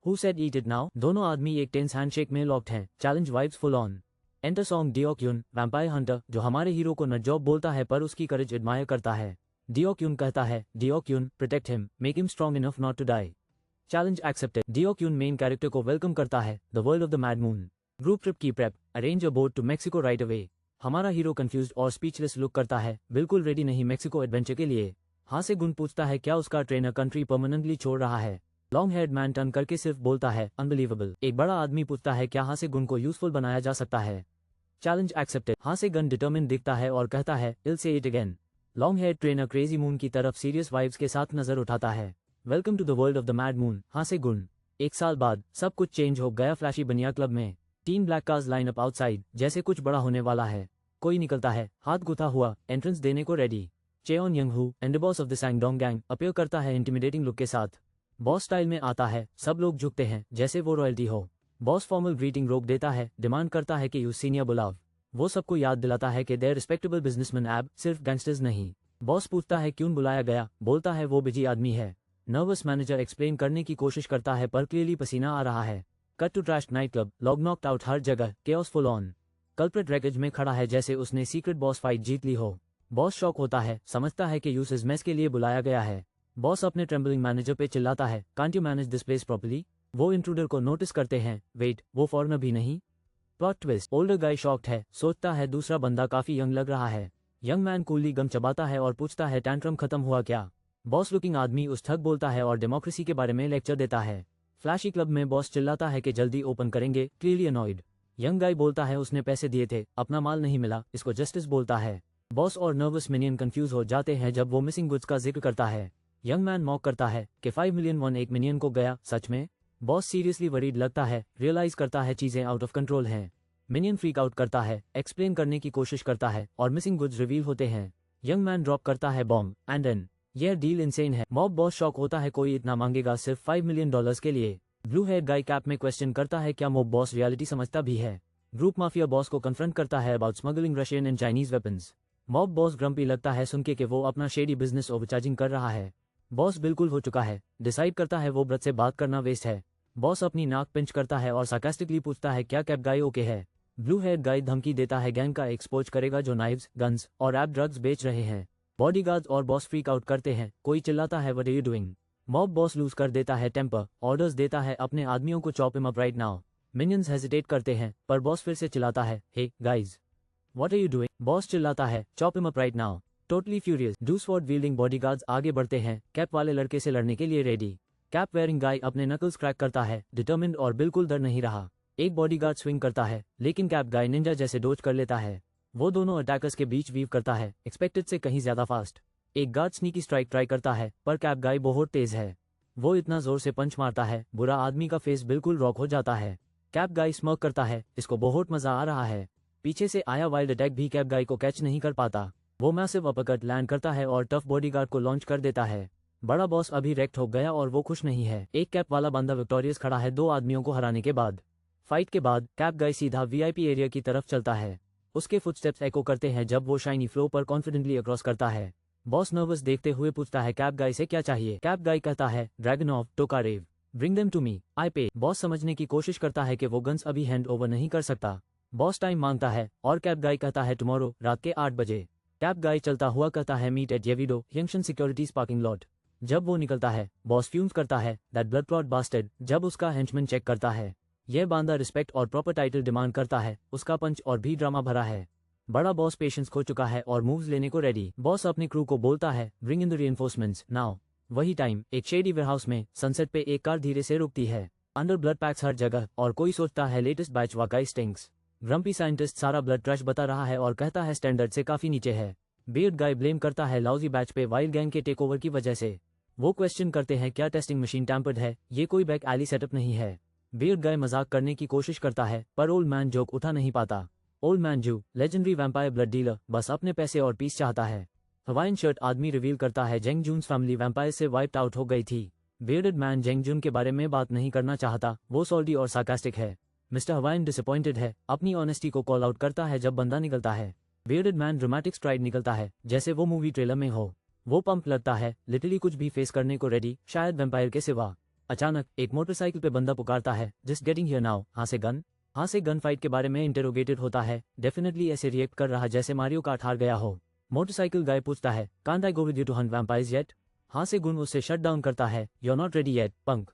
Who said eat it now? दोनों आदमी एक टेंस हैंडशेक में लॉक्ड हैं, challenge vibes full on. Enter Song डिओक्यून, वैम्पायर हंटर, जो हमारे हीरो को नटजॉब बोलता है पर उसकी करेज एडमायर करता है। डिओक्यून कहता है, डिओक्यून protect him, make him strong enough not to die. Challenge accepted. डिओक्यून मेन कैरेक्टर को वेलकम करता है, the world of the mad moon. Group trip की prep, arrange a boat to Mexico right away. हमारा हीरो कंफ्यूज्ड और स्पीचलेस लुक करता है, बिल्कुल रेडी नहीं मेक्सिको एडवेंचर के लिए। हाँ से गुण पूछता है क्या उसका ट्रेनर कंट्री परमानेंटली छोड़ रहा है। लॉन्ग हेड मैन टर्न करके सिर्फ बोलता है, अनबिलीवेबल। एक बड़ा आदमी पूछता है क्या हाँ से गुण को यूजफुल बनाया जा सकता है। Challenge accepted. हाँ से गन डिटर्मिन दिखता है और कहता है, I'll say it again. Long head trainer crazy moon की तरफ सीरियस वाइब्स के साथ नजर उठाता है। Welcome to the world of the mad moon. हाँ से गुण। एक साल बाद सब कुछ चेंज हो गया। फ्लैशी बनिया क्लब में 3 black cars line up outside, जैसे कुछ बड़ा होने वाला है। कोई निकलता है, हाथ गुथा हुआ, एंट्रेंस देने को रेडी। चेओन यंग हु, एंड बॉस ऑफ द सैंगडोंग गैंग, अपीयर करता है इंटिमिडेटिंग लुक के साथ। बॉस स्टाइल में आता है, सब लोग झुकते हैं जैसे वो रॉयल्टी हो। बॉस फॉर्मल ग्रीटिंग रोक देता है, डिमांड करता है कि यूज सीनियर बुलाव। वो सबको याद दिलाता है कि देयर रिस्पेक्टेबल बिजनेसमैन ऐब, सिर्फ गैंगस्टर्स नहीं। बॉस पूछता है क्यों बुलाया गया, बोलता है वो बिजी आदमी है। नर्वस मैनेजर एक्सप्लेन करने की कोशिश करता है पर क्लियरली पसीना आ रहा है। Cut to trash night club, log knocked out हर जगह, chaos full on. Culprit wreckage में खड़ा है जैसे उसने सीक्रेट बॉस फाइट जीत ली हो। बॉस शॉक होता है, समझता है कि यूज इस मेस के लिए बुलाया गया है। बॉस अपने ट्रेम्बलिंग मैनेजर पे चिल्लाता है, can't you manage this place properly. वो इंट्रूडर को नोटिस करते हैं, वेट, वो फॉरेनर भी नहीं। प्लॉट ट्विस्ट, ओल्डर गाय शॉक्ड है, सोचता है दूसरा बंदा काफी यंग लग रहा है। यंग मैन कूली गम चबाता है और पूछता है टैंट्रम खत्म हुआ क्या। बॉस लुकिंग आदमी उस ठग बोलता है और डेमोक्रेसी के बारे में लेक्चर देता है। फ्लैशी क्लब में बॉस चिल्लाता है कि जल्दी ओपन करेंगे, क्लियरली अनॉयड। यंग गाय बोलता है उसने पैसे दिए थे, अपना माल नहीं मिला, इसको जस्टिस बोलता है। बॉस और नर्वस मिनियन कंफ्यूज हो जाते हैं जब वो मिसिंग गुड्स का जिक्र करता है। यंग मैन मॉक करता है कि 5 मिलियन वन एक मिनियन को गया, सच में। बॉस सीरियसली वरीड लगता है, रियलाइज करता है चीजें आउट ऑफ कंट्रोल हैं। मिनियन फ्रीक आउट करता है, एक्सप्लेन करने की कोशिश करता है और मिसिंग गुड्स रिवील होते हैं। यंग मैन ड्रॉप करता है बॉम्ब एंड देन यह डील इनसेन है। मॉब बॉस शॉक होता है, कोई इतना मांगेगा सिर्फ 5 मिलियन डॉलर्स के लिए। ब्लू हेयर गाय कैप में क्वेश्चन करता है क्या मॉब बॉस रियलिटी समझता भी है। ग्रुप माफिया बॉस को कन्फ्रंट करता है about smuggling Russian and Chinese weapons. Mob boss grumpy लगता है सुनके कि वो अपना शेडी बिजनेस ओवरचार्जिंग कर रहा है। बॉस बिल्कुल हो चुका है, डिसाइड करता है वो ब्रत से बात करना वेस्ट है। बॉस अपनी नाक पिंच करता है और सार्कास्टिकली पूछता है क्या कैप गाय ओके है। ब्लू हेयर गाय धमकी देता है गैंग का एक्सपोज करेगा जो नाइव्स, गन्स और ऐप ड्रग्स बेच रहे हैं। बॉडीगार्ड्स और बॉस फ्रीक आउट करते हैं, कोई चिल्लाता है what are you doing. Mob boss lose कर देता है टेम्पर, ऑर्डर्स देता है अपने आदमियों को chop him up right now. Minions hesitate करते हैं पर बॉस फिर से चिल्लाता है, hey guys what are you doing. Boss चिल्लाता है chop him up right now. Totally furious two sword wielding bodyguards आगे बढ़ते हैं, कैप वाले लड़के से लड़ने के लिए रेडी। कैप वेयरिंग गाय अपने नकल्स क्रैक करता है, डिटर्मिन्ड और बिल्कुल डर नहीं रहा। एक बॉडीगार्ड स्विंग करता है लेकिन कैप गाय निंजा जैसे डोज कर लेता है। वो दोनों अटैकर्स के बीच वीव करता है, एक्सपेक्टेड से कहीं ज्यादा फास्ट। एक गार्ड स्नीकी स्ट्राइक ट्राई करता है पर कैप गाय बहुत तेज है। वो इतना जोर से पंच मारता है, बुरा आदमी का फेस बिल्कुल रॉक हो जाता है। कैप गाय स्मर्क करता है, इसको बहुत मजा आ रहा है। पीछे से आया वाइल्ड अटैक भी कैप गाय को कैच नहीं कर पाता। वो मैसिव अपरकट लैंड करता है और टफ बॉडीगार्ड को लॉन्च कर देता है। बड़ा बॉस अभी रेक्ट हो गया और वो खुश नहीं है। एक कैप वाला बंदा विक्टोरियस खड़ा है 2 आदमियों को हराने के बाद। फाइट के बाद कैप गाय सीधा वीआईपी एरिया की तरफ चलता है। उसके फुटस्टेप्स एको करते हैं जब वो शाइनी फ्लो पर कॉन्फिडेंटली अक्रॉस करता है। बॉस नर्वस देखते हुए पूछता है कैप गाय से क्या चाहिए। कैप गाय कहता है dragon of Tokarev, bring them to me, I pay. Boss समझने की कोशिश करता है कि वो गन्स अभी हैंड ओवर नहीं कर सकता। बॉस टाइम मांगता है और कैप गाय कहता है टुमारो रात के 8 बजे। कैप गाय चलता हुआ कहता है meet at Yeouido junction securities parking lot. जब वो निकलता है बॉस फ्यूम्स करता है दैट ब्लड क्लॉट बास्टर्ड। जब उसका हेंचमैन चेक करता है यह बांदा रिस्पेक्ट और प्रॉपर टाइटल डिमांड करता है, उसका पंच और भी ड्रामा भरा है। बड़ा बॉस पेशेंस खो चुका है और मूव्स लेने को रेडी। बॉस अपनी क्रू को बोलता है bring in the reinforcements now. वही टाइम एक शेडी वेयरहाउस में सनसेट पे एक कार धीरे से रुकती है। अंडर ब्लड पैक्स हर जगह और कोई सोचता है लेटेस्ट बैच वाकई स्टिंक्स। ग्रम्पी साइंटिस्ट सारा ब्लड ट्रैश बता रहा है और कहता है स्टैंडर्ड से काफी नीचे है। बियर्ड गाय ब्लेम करता है लाउजी बैच पे वाइल्ड गैंग के टेक ओवर की वजह से। वो क्वेश्चन करते हैं क्या टेस्टिंग मशीन टैम्पर्ड है, ये कोई बैक एली सेटअप नहीं है। बियर्ड गाय मजाक करने की कोशिश करता है पर ओल्ड मैन जोक उठा नहीं पाता। ओल्ड मैन जू लेजेंडरी वैम्पायर ब्लड डीलर बस अपने पैसे और पीस चाहता है। हवाइन शर्ट आदमी रिवील करता है जेंग जून्स फैमिली वैम्पायर से वाइप्ड आउट हो गई थी। बियर्डेड मैन जेंग जून के बारे में बात नहीं करना चाहता, वो सॉल्टी और सार्कास्टिक है। मिस्टर हवाइन डिसअपॉइंटेड है, अपनी ऑनेस्टी को कॉल आउट करता है जब बंदा निकलता है। बियर्डेड मैन ड्रामेटिक स्ट्राइड निकलता है जैसे वो मूवी ट्रेलर में हो। वो पंप लगता है, लिटरली कुछ भी फेस करने को रेडी, शायद वैम्पायर के सिवा। अचानक एक मोटरसाइकिल पे बंदा पुकारता है जस्ट गेटिंग हियर नाउ। हाँ से गन फाइट के बारे में इंटेरोगेटेड होता है, डेफिनेटली ऐसे रिएक्ट कर रहा जैसे मारियो कार्ट हार गया हो। मोटरसाइकिल गाय पूछता है can't I go with you to hunt vampires yet. हाँ से गुन उससे शट डाउन करता है, you are not ready yet punk,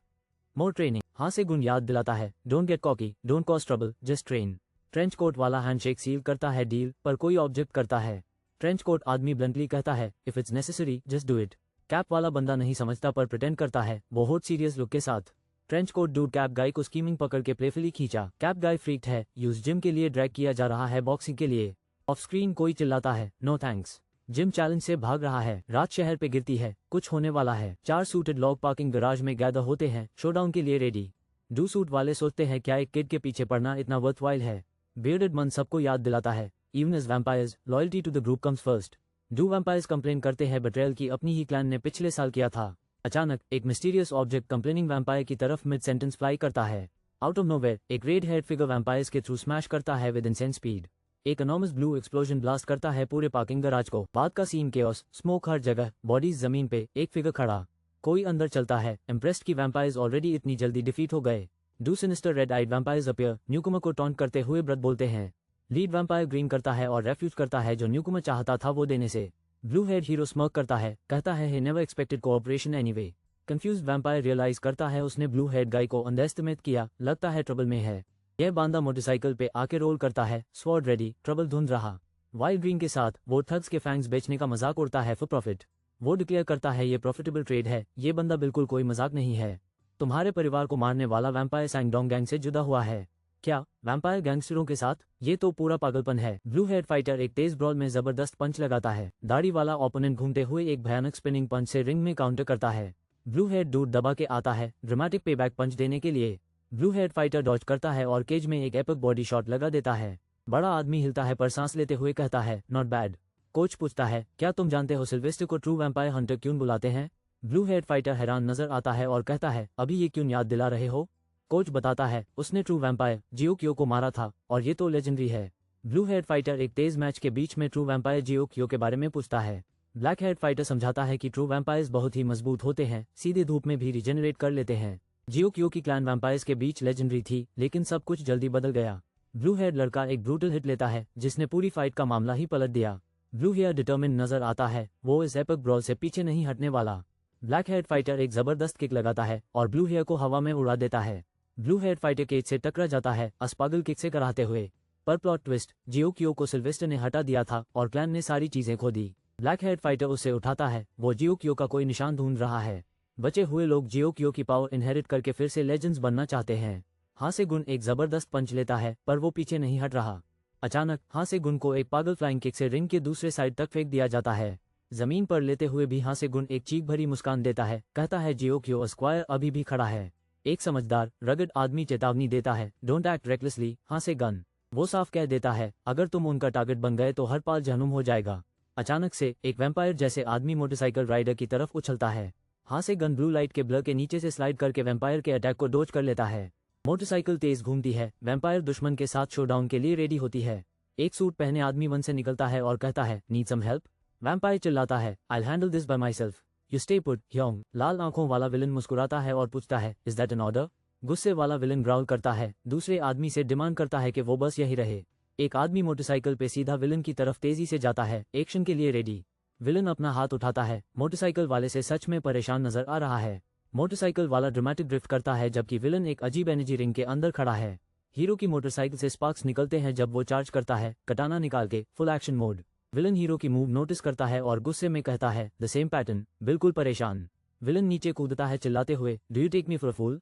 more training. हाँ से गुन याद दिलाता है don't get cocky, don't cause trouble, just train. Trench coat वाला हैंडशेक सील करता है डील पर कोई ऑब्जेक्ट करता है। ट्रेंच कोट आदमी ब्लंटली कहता है if it's necessary just do it. Cap वाला बंदा नहीं समझता पर प्रिटेंड करता है बहुत सीरियस लुक के साथ। ट्रेंच कोट डूड कैप गाय को स्कीमिंग पकड़ के प्लेफुली खींचा। कैप गाय फ्रीक्ड है, यूज जिम के लिए ड्रैग किया जा रहा है बॉक्सिंग के लिए। ऑफ स्क्रीन कोई चिल्लाता है नो थैंक्स। जिम चैलेंज से भाग रहा है, रात शहर पे गिरती है, कुछ होने वाला है। 4 सूटेड लॉग पार्किंग गराज में गैदर होते हैं, शोडाउन के लिए रेडी। डू सूट वाले सोचते हैं क्या एक किड के पीछे पड़ना इतना वर्थवाइल है। बियर्डेड मन सबको याद दिलाता है even as vampires loyalty to the group comes first. Two vampires complain करते हैं बेट्रेयल की अपनी ही क्लैन ने पिछले साल किया था। अचानक एक मिस्टीरियस ऑब्जेक्ट कंप्लेनिंग वैम्पायर की तरफ मिड सेंटेंस फ्लाई करता है। आउट ऑफ नोवेयर एक रेड हेड फिगर वैम्पायर्स के थ्रू स्मैश करता है विद इनसेंस स्पीड। एक एनॉर्मस ब्लू एक्सप्लोजन ब्लास्ट करता है पूरे पार्किंग गराज को। बाद का सीन केओस, स्मोक हर जगह, बॉडीज जमीन पे, एक फिगर खड़ा। कोई अंदर चलता है, इम्प्रेस्ड की वैम्पायर्स ऑलरेडी इतनी जल्दी डिफीट हो गए। Two sinister red eyed vampires appear, newcomer को टॉन्ट करते हुए ब्रत बोलते हैं लीड वैम्पायर ग्रीन करता है और रेफ्यूज करता है जो न्यूकमर चाहता था वो देने से। ब्लू हेड हीरो स्मर्क करता है, कहता है he never expected cooperation anyway। Confused vampire realize करता है उसने ब्लू हेड गाय को अंडरएस्टिमेट किया, लगता है ट्रबल में है। यह बांदा मोटरसाइकिल पे आके रोल करता है, स्वॉर्ड रेडी, ट्रबल धुंध रहा। वाइल्ड ग्रीन के साथ वो थग्स के फैंग्स बेचने का मजाक उड़ता है फॉर प्रॉफिट। वो डिक्लेयर करता है ये प्रॉफिटेबल ट्रेड है, ये बंदा बिल्कुल कोई मजाक नहीं है। तुम्हारे परिवार को मारने वाला वैम्पायर सैंगडोंग गैंग से जुदा हुआ है क्या? वैम्पायर गैंगस्टरों के साथ? ये तो पूरा पागलपन है। ब्लू हेड फाइटर एक तेज ब्रॉल में जबरदस्त पंच लगाता है। दाढ़ी वाला ओपोनेंट घूमते हुए एक भयानक स्पिनिंग पंच से रिंग में काउंटर करता है। ब्लू हेड दूर दबा के आता है ड्रामेटिक पेबैक पंच देने के लिए। ब्लू हेड फाइटर डॉज करता है और केज में एक एपिक बॉडी शॉट लगा देता है। बड़ा आदमी हिलता है पर सांस लेते हुए कहता है नॉट बैड। कोच पूछता है क्या तुम जानते हो सिल्वेस्टर को ट्रू वैम्पायर हंटर क्यों बुलाते हैं? ब्लू हेड फाइटर हैरान नजर आता है और कहता है अभी ये क्यों याद दिला रहे हो? कोच बताता है उसने ट्रू वैम्पायर जियोक्यो को मारा था और ये तो लेजेंडरी है। ब्लू हेड फाइटर एक तेज मैच के बीच में ट्रू वैम्पायर जियोक्यो के बारे में पूछता है। ब्लैक हेड फाइटर समझाता है कि ट्रू वैम्पायर्स बहुत ही मजबूत होते हैं, सीधे धूप में भी रिजेनरेट कर लेते हैं। जियोक्यो की क्लैन वैम्पायर्स के बीच लेजेंडरी थी, लेकिन सब कुछ जल्दी बदल गया। ब्लू हेड लड़का एक ब्रूटल हिट लेता है जिसने पूरी फाइट का मामला ही पलट दिया। ब्लू हेयर डिटर्मिन नजर आता है, वो इस एपिक ब्रॉल से पीछे नहीं हटने वाला। ब्लैक हेड फाइटर एक जबरदस्त किक लगाता है और ब्लू हेयर को हवा में उड़ा देता है। ब्लू हेड फाइटर केज से टकरा जाता है अस्पागल किक से कराते हुए। पर प्लॉट ट्विस्ट, जियोक्यो को सिल्वेस्टर ने हटा दिया था और क्लैन ने सारी चीजें खो दी। ब्लैक हेड फाइटर उसे उठाता है, वो जियोक्यो का कोई निशान ढूंढ रहा है। बचे हुए लोग जियोक्यो की पावर इनहेरिट करके फिर से लेजेंड्स बनना चाहते हैं। हासेगुन एक जबरदस्त पंच लेता है पर वो पीछे नहीं हट रहा। अचानक हासेगुन को एक पागल फ्लाइंग किक से रिंग के दूसरे साइड तक फेंक दिया जाता है। जमीन पर लेते हुए भी हासेगुन एक चीख भरी मुस्कान देता है, कहता है जियोक्यो स्क्वायर अभी भी खड़ा है। एक समझदार रगड आदमी चेतावनी देता है डोंट एक्ट रेकलेसली हासेगन। वो साफ कह देता है अगर तुम उनका टारगेट बन गए तो हर पाल जहनुम हो जाएगा। अचानक से एक वैम्पायर जैसे आदमी मोटरसाइकिल राइडर की तरफ उछलता है। हासेगन ब्लू लाइट के ब्लर के नीचे से स्लाइड करके वैम्पायर के अटैक को डोज कर लेता है। मोटरसाइकिल तेज घूमती है, वैम्पायर दुश्मन के साथ शोडाउन के लिए रेडी होती है। एक सूट पहने आदमी वन से निकलता है और कहता है नीड सम हेल्प। वैम्पायर चिल्लाता है I handle this by myself, you stay put hyung. लाल आंखों वाला विलन मुस्कुराता है और पूछता है इज दैट एन ऑर्डर? गुस्से वाला विलन ग्राउल करता है, दूसरे आदमी से डिमांड करता है कि वो बस यही रहे। एक आदमी मोटरसाइकिल पे सीधा विलन की तरफ तेजी से जाता है, एक्शन के लिए रेडी। विलन अपना हाथ उठाता है, मोटरसाइकिल वाले से सच में परेशान नजर आ रहा है। मोटरसाइकिल वाला ड्रामेटिक ड्रिफ्ट करता है जबकि विलन एक अजीब एनर्जी रिंग के अंदर खड़ा है। हीरो की मोटरसाइकिल से स्पार्क्स निकलते हैं जब वो चार्ज करता है, कटाना निकाल के full action mode. Villain hero की मूव नोटिस करता है और गुस्से में कहता है द सेम पैटर्न, बिल्कुल परेशान। विलन नीचे कूदता है चिल्लाते हुए do you take me for a fool,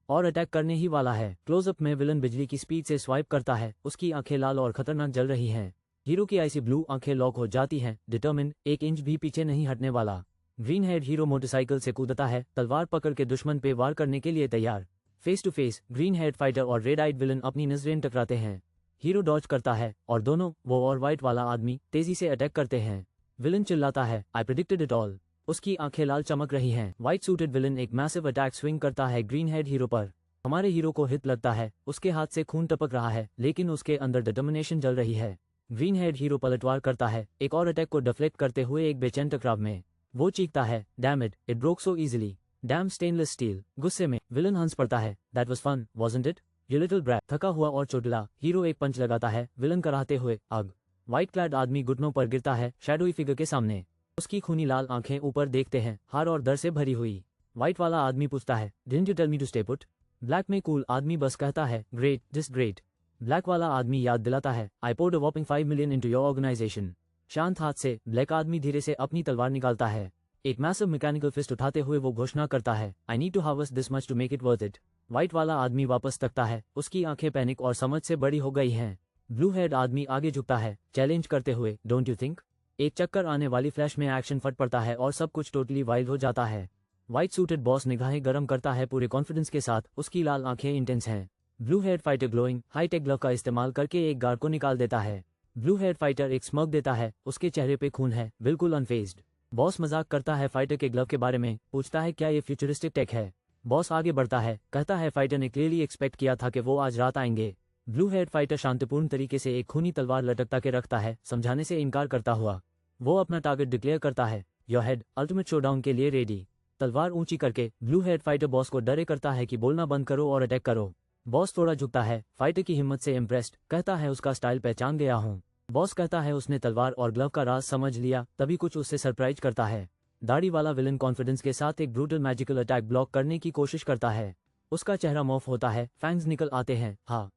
और अटैक करने ही वाला है। क्लोजअप में विलन बिजली की स्पीड से स्वाइप करता है, उसकी आंखें लाल और खतरनाक जल रही हैं। हीरो की आईसी ब्लू आंखें लॉक हो जाती हैं, डिटर्मिन, एक इंच भी पीछे नहीं हटने वाला। ग्रीन हेड हीरो मोटरसाइकिल से कूदता है, तलवार पकड़ के दुश्मन पे वार करने के लिए तैयार। Face to face green head fighter और रेड आइड विलन अपनी नजरें टकराते हैं। हीरो डॉज करता है और दोनों, वो और व्हाइट वाला आदमी, तेजी से अटैक करते हैं। विलन चिल्लाता है आई प्रेडिक्टेड इट ऑल। उसकी आंखें लाल चमक रही हैं। व्हाइट सूटेड विलन एक मैसिव अटैक स्विंग करता है ग्रीन हेड हीरो पर। हमारे हीरो को हिट लगता है, उसके हाथ से खून टपक रहा है लेकिन उसके अंदर डिटर्मिनेशन जल रही है। ग्रीन हेड हीरो पलटवार करता है, एक और अटैक को डिफ्लेक्ट करते हुए एक बेचैन टकराव में। वो चीखता है damn it broke so easily, damn stainless steel. गुस्से में विलन हंस पड़ता है that was fun wasn't it, you little brat. थका हुआ और चोटिला हीरो एक पंच लगाता है विलन कराते हुए आग। व्हाइट क्लैड आदमी घुटनों पर गिरता है शैडोई फिगर के सामने। उसकी खूनी लाल आंखें ऊपर देखते हैं, हार और डर से भरी हुई। व्हाइट वाला आदमी पूछता है didn't you tell me to stay put? Black में कूल आदमी बस कहता है ग्रेट जस्ट ग्रेट। ब्लैक वाला आदमी याद दिलाता है I poured a whopping 5 million into your organisation. शांत हाथ से ब्लैक आदमी धीरे से अपनी तलवार निकालता है। एक मैसिव मैकेनिकल फिस्ट उठाते हुए वो घोषणा करता है I need to harvest this much to make it worth it. White वाला आदमी वापस तकता है, उसकी आंखें पैनिक और समझ से बड़ी हो गई हैं। ब्लू हेड आदमी आगे झुकता है चैलेंज करते हुए डोंट यू थिंक? एक चक्कर आने वाली फ्लैश में एक्शन फट पड़ता है और सब कुछ टोटली वाइल्ड हो जाता है। व्हाइट सूटेड बॉस निगाहें गर्म करता है पूरे कॉन्फिडेंस के साथ, उसकी लाल आंखें इंटेंस हैं। Blue head fighter glowing hi tech glove का इस्तेमाल करके एक गार्ड को निकाल देता है। ब्लू हेड फाइटर एक स्मग देता है, उसके चेहरे पे खून है, बिल्कुल अनफेज्ड। बॉस मजाक करता है फाइटर के ग्लव के बारे में, पूछता है क्या ये फ्यूचरिस्टिक टेक है? बॉस आगे बढ़ता है, कहता है फाइटर ने क्लियरली एक्सपेक्ट किया था कि वो आज रात आएंगे। ब्लू हेड फाइटर शांतिपूर्ण तरीके से एक खूनी तलवार लटकता के रखता है, समझाने से इनकार करता हुआ। वो अपना टारगेट डिक्लेयर करता है योर हेड अल्टीमेट शोडाउन के लिए रेडी। तलवार ऊंची करके ब्लू हेड फाइटर बॉस को डरे करता है कि बोलना बंद करो और अटैक करो। बॉस थोड़ा झुकता है, फाइटर की हिम्मत से इम्प्रेस्ड, कहता है उसका स्टाइल पहचान गया हूँ। बॉस कहता है उसने तलवार और ग्लव का राज समझ लिया, तभी कुछ उससे सरप्राइज करता है। दाढ़ी वाला विलन कॉन्फिडेंस के साथ एक ब्रूटल मैजिकल अटैक ब्लॉक करने की कोशिश करता है। उसका चेहरा मॉफ होता है, फैंग्स निकल आते हैं। हाँ,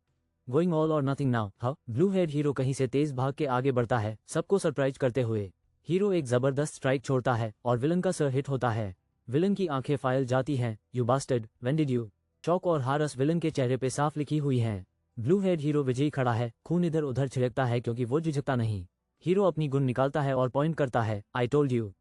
गोइंग ऑल और नथिंग नाउ। हाँ, ब्लू हेड हीरो कहीं से तेज भाग के आगे बढ़ता है, सबको सरप्राइज करते हुए। हीरो एक जबरदस्त स्ट्राइक छोड़ता है और विलन का सर हिट होता है। विलन की आंखें फाइल जाती हैं। You bastard, when did you? Shock और हारस विलन के चेहरे पे साफ लिखी हुई हैं। ब्लू हेड हीरो विजयी खड़ा है, खून इधर उधर छिड़कता है क्योंकि वो झिझकता नहीं। हीरो अपनी गन निकालता है और पॉइंट करता है, आई told you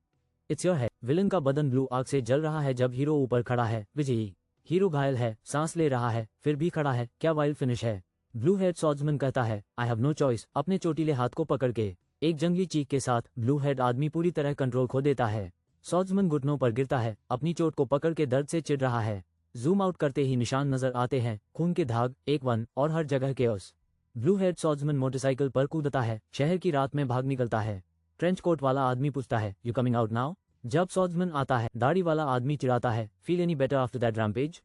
it's your head. Villain का बदन ब्लू आग से जल रहा है जब हीरो ऊपर खड़ा है, विजयी। हीरो घायल है, सांस ले रहा है, फिर भी खड़ा है, क्या वाइल्ड फिनिश है। ब्लू हेड सॉर्ड्समैन कहता है, आई हैव नो चॉइस। अपने चोटीले हाथ को पकड़ के एक जंगली चीख के साथ ब्लू हेड आदमी पूरी तरह कंट्रोल खो देता है। सॉर्ड्समैन घुटनों पर गिरता है, अपनी चोट को पकड़ के दर्द से चिढ़ रहा है। जूम आउट करते ही निशान नजर आते हैं, खून के दाग, एक वन और हर जगह केओस। ब्लू हेड सॉर्ड्समैन मोटरसाइकिल पर कूदता है, शहर की रात में भाग निकलता है। ट्रेंच कोट वाला आदमी पूछता है, यू कमिंग आउट नाउ? जब सॉर्ड्समैन आता है, दाढ़ी वाला आदमी चिढ़ाता है, feel any better after that rampage?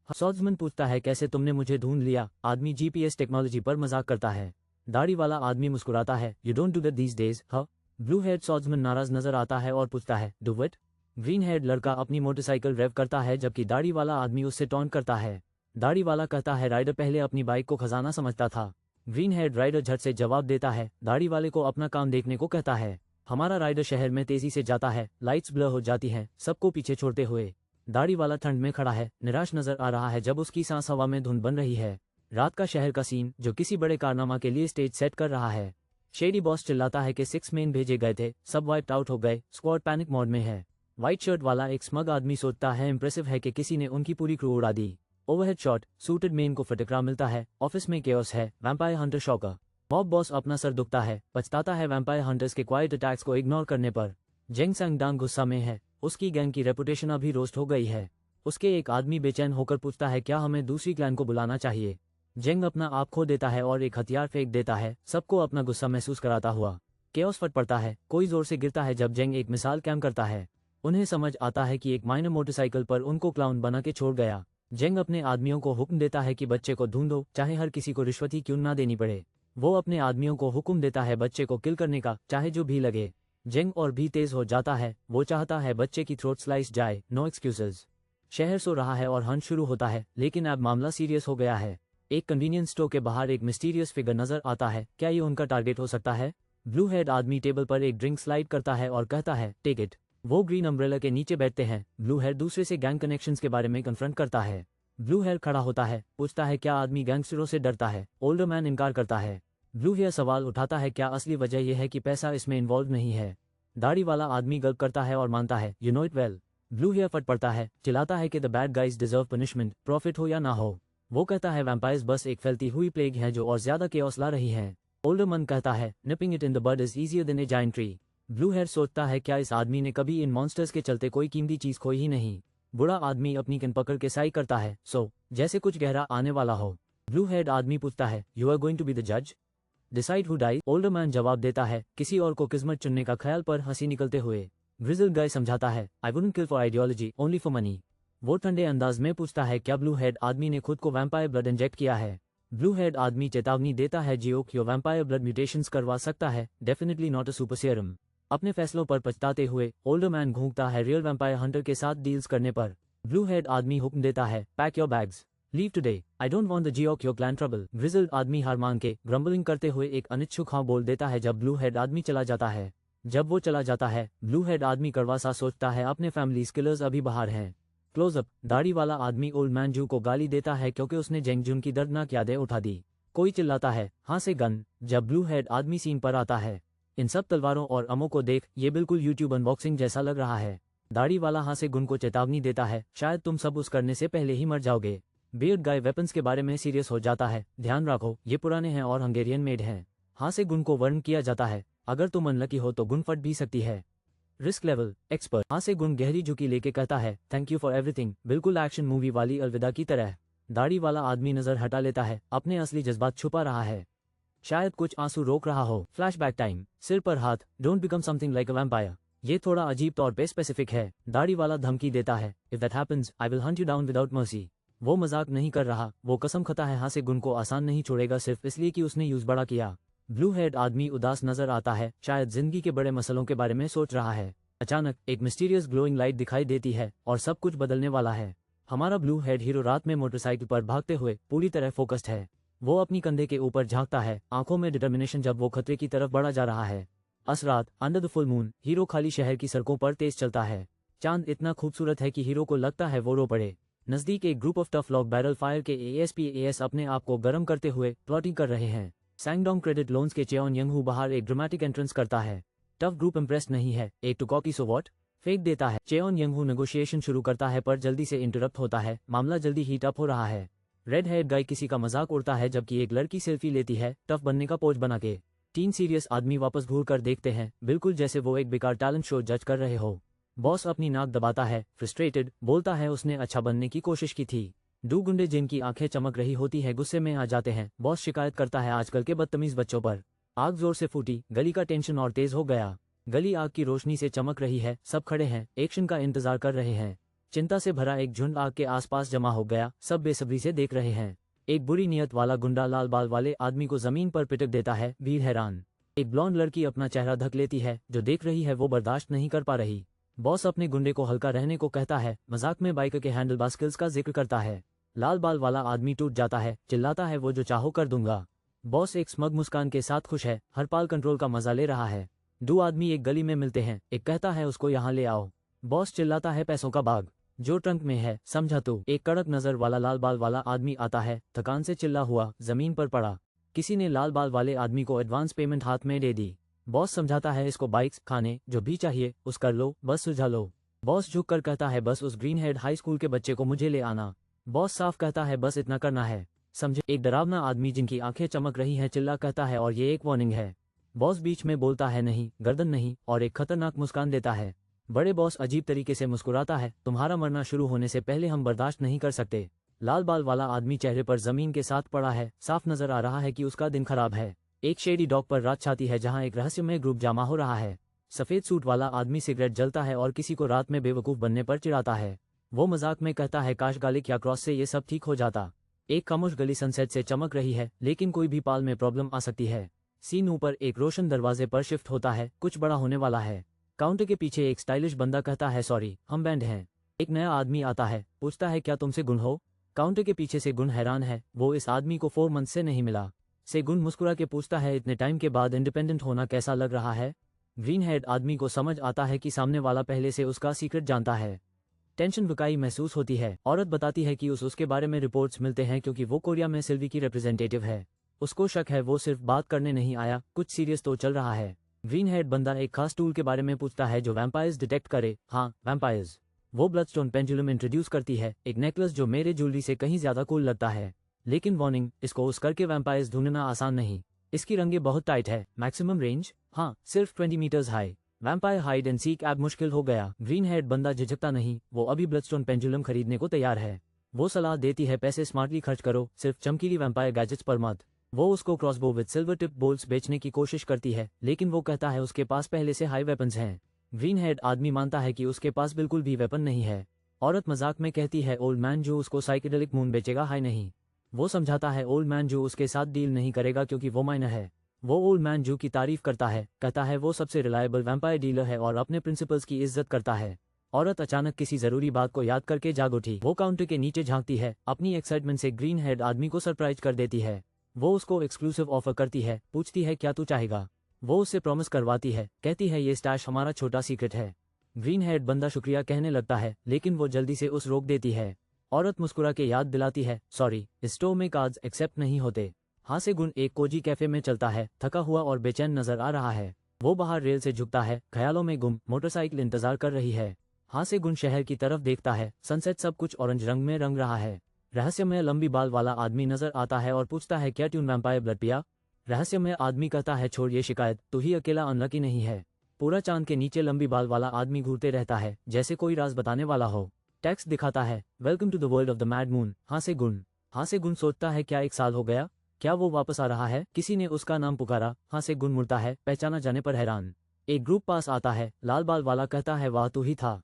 Swordsman पूछता है, कैसे तुमने मुझे ढूंढ लिया? आदमी जीपीएस टेक्नोलॉजी पर मजाक करता है। दाढ़ी वाला आदमी मुस्कुराता है, you don't do that these days. हाँ, ब्लू हेड सॉर्ड्समैन नाराज नजर आता है और पूछता है, डू व्हाट? ग्रीन हेड लड़का अपनी मोटरसाइकिल रेव करता है जबकि दाढ़ी वाला आदमी उससे टॉन्ट करता है। दाढ़ी वाला कहता है, राइडर पहले अपनी बाइक को खजाना समझता था। ग्रीन हेड राइडर झट से जवाब देता है, दाढ़ी वाले को अपना काम देखने को कहता है। हमारा राइडर शहर में तेजी से जाता है, लाइट्स ब्लर हो जाती हैं, सबको पीछे छोड़ते हुए। दाढ़ी वाला ठंड में खड़ा है, निराश नजर आ रहा है जब उसकी सांस हवा में धुंध बन रही है। रात का शहर का सीन जो किसी बड़े कारनामा के लिए स्टेज सेट कर रहा है। शेडी बॉस चिल्लाता है कि 6 मेन भेजे गए थे, सब वाइप्ड आउट हो गए, स्क्वाड पैनिक मोड में है। व्हाइट शर्ट वाला एक स्मग आदमी सोचता है इम्प्रेसिव है कि किसी ने उनकी पूरी क्रू उड़ा दी। ओवरहेड शॉट, सूटेड मेन को फटकरा मिलता है, ऑफिस में केओस है, vampire Hunter shocker. Mob boss अपना सर दुखता है, पछताता है वैम्पायर हंटर्स के क्वाइट अटैक्स को इग्नोर करने पर। जेंग सांगडांग गुस्सा में है, उसकी गैंग की रेपुटेशन अभी रोस्ट हो गई है। उसके एक आदमी बेचैन होकर पूछता है, क्या हमें दूसरी क्लैन को बुलाना चाहिए? जेंग अपना आप खो देता है और एक हथियार फेंक देता है, सबको अपना गुस्सा महसूस कराता हुआ। केओस फट पड़ता है, कोई जोर से गिरता है जब जेंग एक मिसाल कैम करता है। उन्हें समझ आता है कि एक माइनर मोटरसाइकिल पर उनको क्लाउन बना के छोड़ गया। जेंग अपने आदमियों को हुक्म देता है कि बच्चे को ढूंढो, चाहे हर किसी को रिश्वत ही क्यों ना देनी पड़े। वो अपने आदमियों को हुक्म देता है बच्चे को किल करने का, चाहे जो भी लगे। जेंग और भी तेज हो जाता है, वो चाहता है बच्चे की थ्रोट स्लाइस जाए, नो एक्सक्यूजेज। शहर सो रहा है और हंट शुरू होता है, लेकिन अब मामला सीरियस हो गया है। एक कन्वीनियंस स्टोर के बाहर एक मिस्टीरियस फिगर नजर आता है, क्या ये उनका टारगेट हो सकता है? ब्लू हेड आदमी टेबल पर एक ड्रिंक स्लाइड करता है और कहता है, टेक इट। वो ग्रीन अम्ब्रेला के नीचे बैठते हैं। ब्लू हेड दूसरे से गैंग कनेक्शंस के बारे में कन्फ्रंट करता है। ब्लू हेयर खड़ा होता है, पूछता है क्या आदमी गैंगस्टरों से डरता है? ओल्डर मैन इनकार करता है। ब्लू हेयर सवाल उठाता है, क्या असली वजह यह है कि पैसा इसमें इन्वॉल्व नहीं है? दाढ़ी वाला आदमी गल्प करता है और मानता है, you know it well. Blue hair फट पड़ता है, चिल्लाता है कि the bad guys deserve punishment, profit हो या ना हो। वो कहता है वैम्पायर्स बस एक फैलती हुई प्लेग है जो और ज्यादा केओस ला रही है। ओल्डर मैन कहता है, nipping it in the bud is easier than a giant tree. Blue hair सोचता है, क्या इस आदमी ने कभी इन मॉन्स्टर्स के चलते कोई कीमती चीज खोई ही नहीं? बुरा आदमी अपनी कन पकड़ के साई करता है, जैसे कुछ गहरा आने वाला हो। ब्लू हेड आदमी पूछता है, you are going to be the जज? Decide who die? Older man जवाब देता है, किसी और को किस्मत चुनने का ख्याल पर हंसी निकलते हुए। ग्रिजल गाय समझाता है, I wouldn't kill for ideology, only for money. वो ठंडे अंदाज में पूछता है, क्या ब्लू हेड आदमी ने खुद को वैम्पायर ब्लड इंजेक्ट किया है? ब्लू हेड आदमी चेतावनी देता है, जियो क्यों वैम्पायर ब्लड म्यूटेशंस करवा सकता है, definitely not a super serum. अपने फैसलों पर पछताते हुए ओल्डर मैन घूमता है रियल वैम्पायर हंटर के साथ डील्स करने पर। ब्लू हेड आदमी हुक्म देता है, pack your bags, leave today, I don't want the जियो क्यों क्लैन ट्रबल। ग्रिजल आदमी हार मान के ग्रम्बलिंग करते हुए एक अनिच्छुक हाँ बोल देता है जब ब्लू हेड आदमी चला जाता है। जब वो चला जाता है, ब्लू हेड आदमी कड़वा सा सोचता है, अपने फैमिली किलर्स अभी बाहर हैं। क्लोजअप, दाढ़ी वाला आदमी ओल्ड मैन जू को गाली देता है क्योंकि उसने जेंग जुन की दर्दनाक यादें उठा दी। कोई चिल्लाता है, हाँ से गन, जब ब्लू हेड आदमी सीन पर आता है। इन सब तलवारों और अमों को देख ये बिल्कुल यूट्यूब अनबॉक्सिंग जैसा लग रहा है। दाढ़ी वाला हाँ से गुन को चेतावनी देता है, शायद तुम सब उस करने से पहले ही मर जाओगे। बियर्ड गाय वेपन्स के बारे में सीरियस हो जाता है, ध्यान रखो ये पुराने हैं और हंगेरियन मेड हैं। हाँ से गुन को वर्न किया जाता है, अगर तुम अनलकी हो तो गुन फट भी सकती है। रिस्क लेवल एक्सपर्ट, हाँ से गुन गहरी झुकी लेके कहता है, थैंक यू फॉर एवरीथिंग, बिल्कुल एक्शन मूवी वाली अलविदा की तरह। दाढ़ी वाला आदमी नजर हटा लेता है, अपने असली जज्बात छुपा रहा है, शायद कुछ आंसू रोक रहा हो। फ्लैशबैक टाइम, सिर पर हाथ, don't become something like a vampire. ये थोड़ा अजीब तौर पे स्पेसिफिक है। दाढ़ी वाला धमकी देता है, if that happens I will Hunt you down without mercy. वो मजाक नहीं कर रहा, वो कसम खाता है हाँ से गुण को आसान नहीं छोड़ेगा सिर्फ इसलिए कि उसने यूज बड़ा किया। ब्लू हेड आदमी उदास नजर आता है, शायद जिंदगी के बड़े मसलों के बारे में सोच रहा है। अचानक एक मिस्टीरियस ग्लोइंग लाइट दिखाई देती है और सब कुछ बदलने वाला है। हमारा ब्लू हेड हीरो रात में मोटरसाइकिल पर भागते हुए पूरी तरह फोकस्ड है। वो अपनी कंधे के ऊपर झांकता है, आंखों में डिटर्मिनेशन जब वो खतरे की तरफ बढ़ा जा रहा है। अस रात under the full moon hero खाली शहर की सड़कों पर तेज चलता है। चांद इतना खूबसूरत है कि हीरो को लगता है वो रो पड़े। नजदीक एक group of tough lock barrel fire के एएस अपने आप को गर्म करते हुए प्लॉटिंग कर रहे हैं। सैंगडोंग क्रेडिट लोन्स के चेओन यंगहू बाहर एक ड्रामेटिक एंट्रेंस करता है। टफ ग्रुप इम्प्रेस्ड नहीं है, एक टू कॉकी सो व्हाट फेंक देता है। चेओन यंगहू नेगोशिएशन शुरू करता है पर जल्दी से इंटरप्ट होता है, मामला जल्दी हीट अप हो रहा है। रेड हेड गाय किसी का मजाक उड़ता है जबकि एक लड़की सेल्फी लेती है टफ बनने का पोज बना के। 3 सीरियस आदमी वापस घूर कर देखते हैं, बिल्कुल जैसे वो एक बेकार टैलेंट शो जज कर रहे हो। बॉस अपनी नाक दबाता है, फ्रस्ट्रेटेड बोलता है उसने अच्छा बनने की कोशिश की थी। दो गुंडे जिनकी आंखें चमक रही होती है गुस्से में आ जाते हैं। बॉस शिकायत करता है आजकल के बदतमीज बच्चों पर। आग जोर से फूटी, गली का टेंशन और तेज हो गया। गली आग की रोशनी से चमक रही है, सब खड़े हैं, एक्शन का इंतजार कर रहे हैं। चिंता से भरा एक झुंड आग के आसपास जमा हो गया, सब बेसब्री से देख रहे हैं। एक बुरी नियत वाला गुंडा लाल बाल वाले आदमी को जमीन पर पिटक देता है, भीड़ हैरान। एक ब्लॉन्ड लड़की अपना चेहरा ढक लेती है, जो देख रही है वो बर्दाश्त नहीं कर पा रही। बॉस अपने गुंडे को हल्का रहने को कहता है, मजाक में बाइक के हैंडल बार स्किल्स का जिक्र करता है। लाल बाल वाला आदमी टूट जाता है, चिल्लाता है वो जो चाहो कर दूंगा। बॉस एक स्मग मुस्कान के साथ खुश है, हर पाल कंट्रोल का मजा ले रहा है। 2 आदमी एक गली में मिलते हैं, एक कहता है उसको यहाँ ले आओ। बॉस चिल्लाता है पैसों का बाग जो ट्रंक में है, समझा तू। एक कड़क नजर वाला लाल बाल वाला आदमी आता है, थकान से चिल्ला हुआ जमीन पर पड़ा। किसी ने लाल बाल वाले आदमी को एडवांस पेमेंट हाथ में दे दी। बॉस समझाता है इसको बाइक्स, खाने जो भी चाहिए उस कर लो, बस सुझा लो। बॉस झुक कर कहता है बस उस ग्रीन हेड हाई स्कूल के बच्चे को मुझे ले आना। बॉस साफ कहता है बस इतना करना है, समझे। एक डरावना आदमी जिनकी आंखें चमक रही हैं चिल्ला कहता है और ये एक वार्निंग है। बॉस बीच में बोलता है नहीं, गर्दन नहीं, और एक खतरनाक मुस्कान देता है। बड़े बॉस अजीब तरीके से मुस्कुराता है, तुम्हारा मरना शुरू होने से पहले हम बर्दाश्त नहीं कर सकते। लाल बाल वाला आदमी चेहरे पर जमीन के साथ पड़ा है, साफ नजर आ रहा है कि उसका दिन खराब है। एक शेडी डॉग पर रात छाती है जहां एक रहस्यमय ग्रुप जमा हो रहा है। सफेद सूट वाला आदमी सिगरेट जलता है और किसी को रात में बेवकूफ बनने पर चिढ़ाता है। वो मजाक में कहता है काश गालिक या क्रॉस से ये सब ठीक हो जाता। एक खामोश गली सनसेट से चमक रही है, लेकिन कोई भी पाल में प्रॉब्लम आ सकती है। सीन ऊपर एक रोशन दरवाजे पर शिफ्ट होता है, कुछ बड़ा होने वाला है। काउंटर के पीछे एक स्टाइलिश बंदा कहता है सॉरी हम बैंड हैं। एक नया आदमी आता है, पूछता है क्या तुमसे गुण हो। काउंटर के पीछे से गुण हैरान है, वो इस आदमी को 4 मंथ से नहीं मिला। से गुण मुस्कुरा के पूछता है इतने टाइम के बाद इंडिपेंडेंट होना कैसा लग रहा है। ग्रीन हेड आदमी को समझ आता है कि सामने वाला पहले से उसका सीक्रेट जानता है। टेंशन बुकाई महसूस होती है। औरत बताती है कि उसके बारे में रिपोर्ट्स मिलते हैं क्योंकि वो कोरिया में सिल्वी की रिप्रेजेंटेटिव है। उसको शक है वो सिर्फ बात करने नहीं आया, कुछ सीरियस तो चल रहा है। ग्रीन हेड बंदा एक खास टूल के बारे में पूछता है जो वैम्पायर्स डिटेक्ट करे। हाँ वैम्पायर्स। वो ब्लडस्टोन पेंडुलम इंट्रोड्यूस करती है, एक नेकलेस जो मेरे ज्वेलरी से कहीं ज्यादा कूल लगता है। लेकिन वार्निंग, इसको उस करके वैम्पायर्स ढूंढना आसान नहीं। इसकी रंगें बहुत टाइट है। मैक्सिमम रेंज हाँ सिर्फ 20 meters high. Vampire hide and seek app मुश्किल हो गया। ग्रीन हेड बंदा झिझकता नहीं, वो अभी ब्लडस्टोन पेंडुलम खरीदने को तैयार है। वो सलाह देती है पैसे स्मार्टली खर्च करो, सिर्फ चमकीली वैम्पायर गैजेट्स पर मत। वो उसको crossbow with silver tip bolts बेचने की कोशिश करती है, लेकिन वो कहता है उसके पास पहले से हाई वेपन्स हैं। ग्रीन हेड आदमी मानता है कि उसके पास बिल्कुल भी वेपन नहीं है। औरत मजाक में कहती है ओल्ड मैन जो उसको साइकेडेलिक मून बेचेगा हाई नहीं। वो समझाता है ओल्ड मैन जो उसके साथ डील नहीं करेगा क्योंकि वो माइनर है। वो ओल्ड मैन जो की तारीफ करता है, कहता है वो सबसे रिलायबल वैम्पायर डीलर है और अपने प्रिंसिपल्स की इज्जत करता है। औरत अचानक किसी जरूरी बात को याद करके जाग उठी। वो काउंटर के नीचे झांकती है, अपनी एक्साइटमेंट से ग्रीन हेड आदमी को सरप्राइज कर देती है। वो उसको एक्सक्लूसिव ऑफर करती है, पूछती है क्या तू चाहेगा। वो उससे प्रॉमिस करवाती है, कहती है ये स्टैश हमारा छोटा सीक्रेट है। ग्रीन हेड बंदा शुक्रिया कहने लगता है, लेकिन वो जल्दी से उस रोक देती है। औरत मुस्कुरा के याद दिलाती है सॉरी इस स्टोर में कार्ड्स एक्सेप्ट नहीं होते। हाँ से गुण एक कोजी कैफे में चलता है, थका हुआ और बेचैन नजर आ रहा है। वो बाहर रेल से झुकता है, ख्यालों में गुम। मोटरसाइकिल इंतजार कर रही है। हाँ से गुण शहर की तरफ देखता है, सनसेट सब कुछ ऑरेंज रंग में रंग रहा है। रहस्यमय लंबी बाल वाला आदमी नजर आता है और पूछता है क्या ट्यून वैम्पायर ब्लड पिया। रहस्यमय आदमी कहता है छोड़ ये शिकायत, तू ही अकेला अनलकी नहीं है। पूरा चांद के नीचे लंबी बाल वाला आदमी घूरते रहता है, जैसे कोई राज बताने वाला हो। टेक्स्ट दिखाता है welcome to the world of the mad moon. हाँ से गुण। हाँ से गुण सोचता है क्या 1 साल हो गया, क्या वो वापस आ रहा है। किसी ने उसका नाम पुकारा। हाँ से गुण मुड़ता है, पहचाना जाने पर हैरान। एक ग्रुप पास आता है, लाल बाल वाला कहता है वाह तू ही था।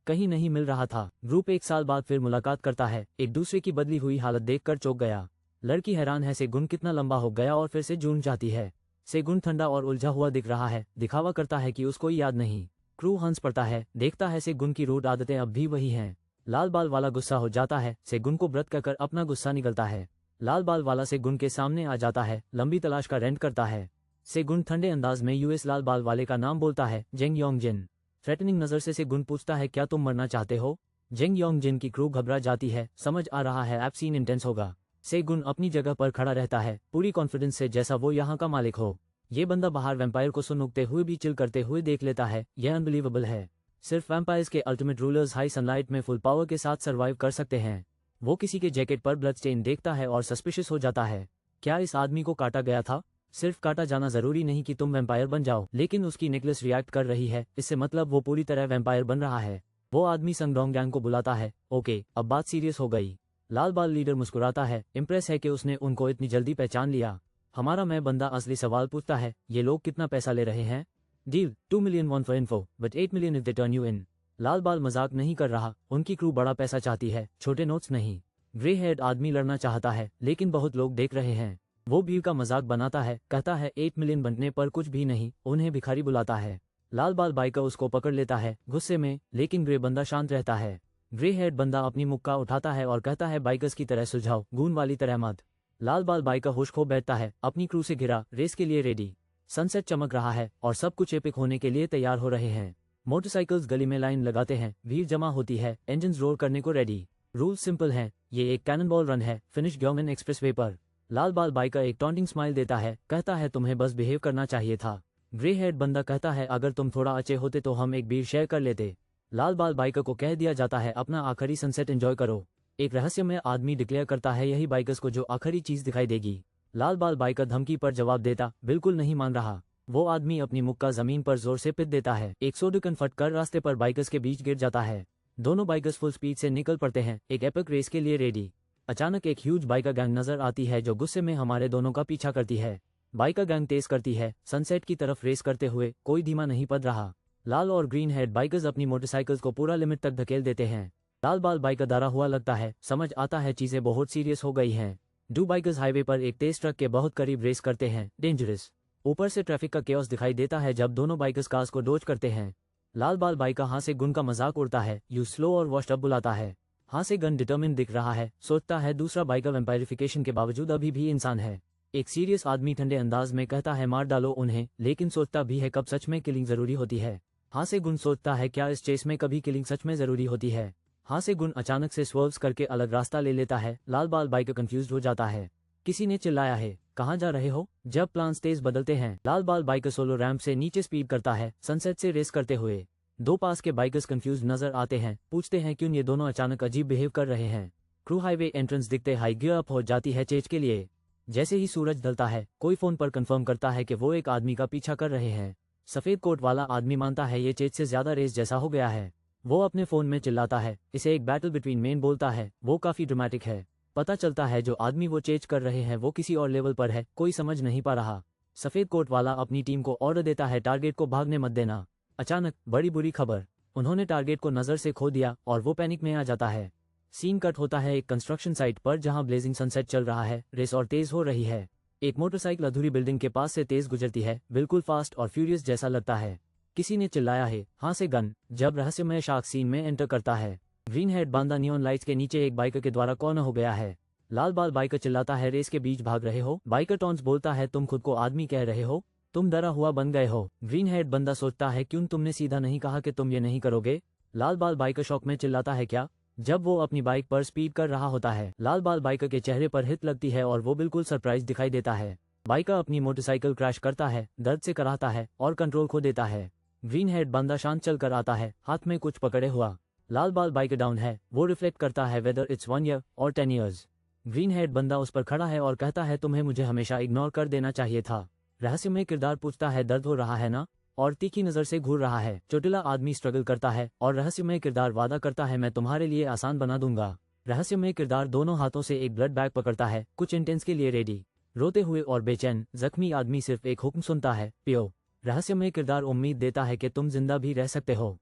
कहीं नहीं मिल रहा था। ग्रुप 1 साल बाद फिर मुलाकात करता है। एक दूसरे की बदली हुई हालत देखकर चौंक गया। लड़की हैरान है सेगुन कितना लंबा हो गया और फिर से जून जाती है। सेगुन ठंडा और उलझा हुआ दिख रहा है, दिखावा करता है कि उसको याद नहीं। क्रू हंस पड़ता है, देखता है सेगुन की रूट आदतें अब भी वही हैं। लाल बाल वाला गुस्सा हो जाता है, सेगुन को व्रत कहकर अपना गुस्सा निकलता है। लाल बाल वाला सेगुन के सामने आ जाता है, लंबी तलाश का रेंट करता है। सेगुन ठंडे अंदाज में यूएस लाल बाल वाले का नाम बोलता है, जेंग योंग जिन। थ्रेटनिंग नजर से सेगुन पूछता है, क्या तुम मरना चाहते हो? जेंग योंग जिन की क्रू घबरा जाती है, समझ आ रहा है अब सीन इंटेंस होगा। सेगुन अपनी जगह पर खड़ा रहता है, पूरी कॉन्फिडेंस से जैसा वो यहाँ का मालिक हो। ये बंदा बाहर वैम्पायर को सुनूकते हुए भी चिल करते हुए देख लेता है, यह अनबिलीवेबल है। सिर्फ वैम्पायर्स के अल्टीमेट रूलर्स हाई सनलाइट में फुल पावर के साथ सर्वाइव कर सकते हैं। वो किसी के जैकेट पर ब्लड स्टेन देखता है और सस्पिशियस हो जाता है। क्या इस आदमी को काटा गया था? सिर्फ काटा जाना जरूरी नहीं कि तुम वैम्पायर बन जाओ, लेकिन उसकी नेकलेस रिएक्ट कर रही है, इससे मतलब वो पूरी तरह वैम्पायर बन रहा है। वो आदमी संगडोंग गैंग को बुलाता है। ओके, अब बात सीरियस हो गई। लाल बाल लीडर मुस्कुराता है, इम्प्रेस है कि उसने उनको इतनी जल्दी पहचान लिया। हमारा मैं बंदा असली सवाल पूछता है, ये लोग कितना पैसा ले रहे हैं? Deal 2 million won for info, but 8 million if they turn you in। लाल बाल मजाक नहीं कर रहा, उनकी क्रू बड़ा पैसा चाहती है, छोटे नोट्स नहीं। ग्रे हेड आदमी लड़ना चाहता है, लेकिन बहुत लोग देख रहे हैं। वो भीड़ का मजाक बनाता है, कहता है 8 मिलियन बनने पर कुछ भी नहीं, उन्हें भिखारी बुलाता है। लाल बाल बाइकर उसको पकड़ लेता है गुस्से में, लेकिन ग्रे बंदा शांत रहता है। ग्रे हेड बंदा अपनी मुक्का उठाता है और कहता है, बाइकर्स की तरह सुझाव, गून वाली तरह मत। लाल बाल बाइकर होश खो बैठता है, अपनी क्रू से घिरा, रेस के लिए रेडी। सनसेट चमक रहा है और सब कुछ एपिक होने के लिए तैयार हो रहे हैं। मोटरसाइकिल्स गली में लाइन लगाते हैं, भीड़ जमा होती है, इंजन्स रोल करने को रेडी। रूल्स सिंपल हैं, ये एक कैनन बॉल रन है, फिनिश ग्योंगन एक्सप्रेसवे पर। लाल बाल बाइकर एक टॉन्टिंग स्माइल देता है, कहता है तुम्हें बस बिहेव करना चाहिए था। ग्रे हेड बंदा कहता है, अगर तुम थोड़ा अच्छे होते तो हम एक बीर शेयर कर लेते। लाल बाल बाइकर को कह दिया जाता है, अपना आखिरी सनसेट एंजॉय करो। एक रहस्यमय आदमी डिक्लेयर करता है, यही बाइकर्स को जो आखिरी चीज दिखाई देगी। लाल बाल बाइकर धमकी पर जवाब देता, बिल्कुल नहीं मान रहा। वो आदमी अपनी मुक्का जमीन पर जोर से पिट देता है, एक सोडकन फट कर रास्ते पर बाइकर्स के बीच गिर जाता है। दोनों बाइकर्स फुल स्पीड से निकल पड़ते हैं, एक एपिक रेस के लिए रेडी। अचानक एक ह्यूज बाइकर गैंग नजर आती है जो गुस्से में हमारे दोनों का पीछा करती है। बाइकर गैंग तेज करती है, सनसेट की तरफ रेस करते हुए, कोई धीमा नहीं पड़ रहा। लाल और ग्रीन हेड बाइकर्स अपनी मोटरसाइकिल्स को पूरा लिमिट तक धकेल देते हैं। लाल बाल बाइकर डरा हुआ लगता है, समझ आता है चीजें बहुत सीरियस हो गई हैं। दो बाइकर्स हाईवे पर एक तेज ट्रक के बहुत करीब रेस करते हैं, डेंजरस। ऊपर से ट्रैफिक का केओस दिखाई देता है जब दोनों बाइकर्स कार्स को डोज करते हैं। लाल बाल बाइकर हां से गुन का मजाक उड़ता है, यू स्लो और वॉश्ड अप बुलाता है। हां से गन डिटर्मिन दिख रहा है, सोचता है दूसरा बाइकर वैम्पायरिफिकेशन के बावजूद अभी भी इंसान है। एक सीरियस आदमी ठंडे अंदाज में कहता है, मार डालो उन्हें, लेकिन सोचता भी है कब सच में किलिंग जरूरी होती है। हां से गुन सोचता है, क्या इस चेस में कभी किलिंग सच में जरूरी होती है। हां से गुन अचानक से स्वर्व्स करके अलग रास्ता ले लेता है। लाल बाल बाइकर कंफ्यूज हो जाता है। किसी ने चिल्लाया है, कहाँ जा रहे हो? जब प्लान्स तेज बदलते हैं, लाल बाल बाइकर सोलो रैंप से नीचे स्पीड करता है, सनसेट से रेस करते हुए। दो पास के बाइकर्स कंफ्यूज नजर आते हैं, पूछते हैं क्यों ये दोनों अचानक अजीब बिहेव कर रहे हैं। क्रू हाईवे एंट्रेंस दिखते हाई गियर अप हो जाती है चेज के लिए। जैसे ही सूरज ढलता है, कोई फोन पर कंफर्म करता है कि वो एक आदमी का पीछा कर रहे हैं। सफेद कोट वाला आदमी मानता है ये चेज से ज्यादा रेस जैसा हो गया है। वो अपने फोन में चिल्लाता है, इसे एक बैटल बिटवीन मेन बोलता है, वो काफी ड्रामेटिक है। पता चलता है जो आदमी वो चेज कर रहे हैं वो किसी और लेवल पर है, कोई समझ नहीं पा रहा। सफेद कोट वाला अपनी टीम को ऑर्डर देता है, टारगेट को भागने मत देना। अचानक बड़ी बुरी खबर, उन्होंने टारगेट को नजर से खो दिया और वो पैनिक में आ जाता है। सीन कट होता है एक कंस्ट्रक्शन साइट पर जहां ब्लेजिंग सनसेट चल रहा है, रेस और तेज हो रही है। एक मोटरसाइकिल अधूरी बिल्डिंग के पास से तेज गुजरती है, बिल्कुल फास्ट और फ्यूरियस जैसा लगता है। किसी ने चिल्लाया है, हां से गन, जब रहस्यमय शार्क सीन में एंटर करता है। Green head Banda neon lights के नीचे एक बाइकर के द्वारा कौन हो गया है। लाल बाल बाइकर चिल्लाता है, रेस के बीच भाग रहे हो? बाइकर टॉन्स बोलता है, तुम खुद को आदमी कह रहे हो? तुम डरा हुआ बन गए हो। ग्रीन हेड बंदा सोचता है, क्यों तुमने सीधा नहीं कहा कि तुम ये नहीं करोगे? लाल बाल बाइकर शौक में चिल्लाता है, क्या? जब वो अपनी बाइक पर स्पीड कर रहा होता है, लाल बाल बाइकर के चेहरे पर हिट लगती है और वो बिल्कुल सरप्राइज दिखाई देता है। बाइकर अपनी मोटरसाइकिल क्रैश करता है, दर्द से कराहता है और कंट्रोल खो देता है। ग्रीन हेड बंदा शांत चल कर आता है, हाथ में कुछ पकड़े हुआ। लाल बाल बाइकर डाउन है, वो रिफ्लेक्ट करता है वेदर इट्स 1 year और 10 years। ग्रीन हेड बंदा उस पर खड़ा है और कहता है, तुम्हें मुझे हमेशा इग्नोर कर देना चाहिए था। रहस्यमय किरदार पूछता है, दर्द हो रहा है ना? और तीखी नजर से घूर रहा है। चोटिला आदमी स्ट्रगल करता है और रहस्यमय किरदार वादा करता है, मैं तुम्हारे लिए आसान बना दूंगा। रहस्यमय किरदार दोनों हाथों से एक ब्लड बैग पकड़ता है, कुछ इंटेंस के लिए रेडी। रोते हुए और बेचैन जख्मी आदमी सिर्फ एक हुक्म सुनता है, पियो। रहस्यमय किरदार उम्मीद देता है कि तुम जिंदा भी रह सकते हो।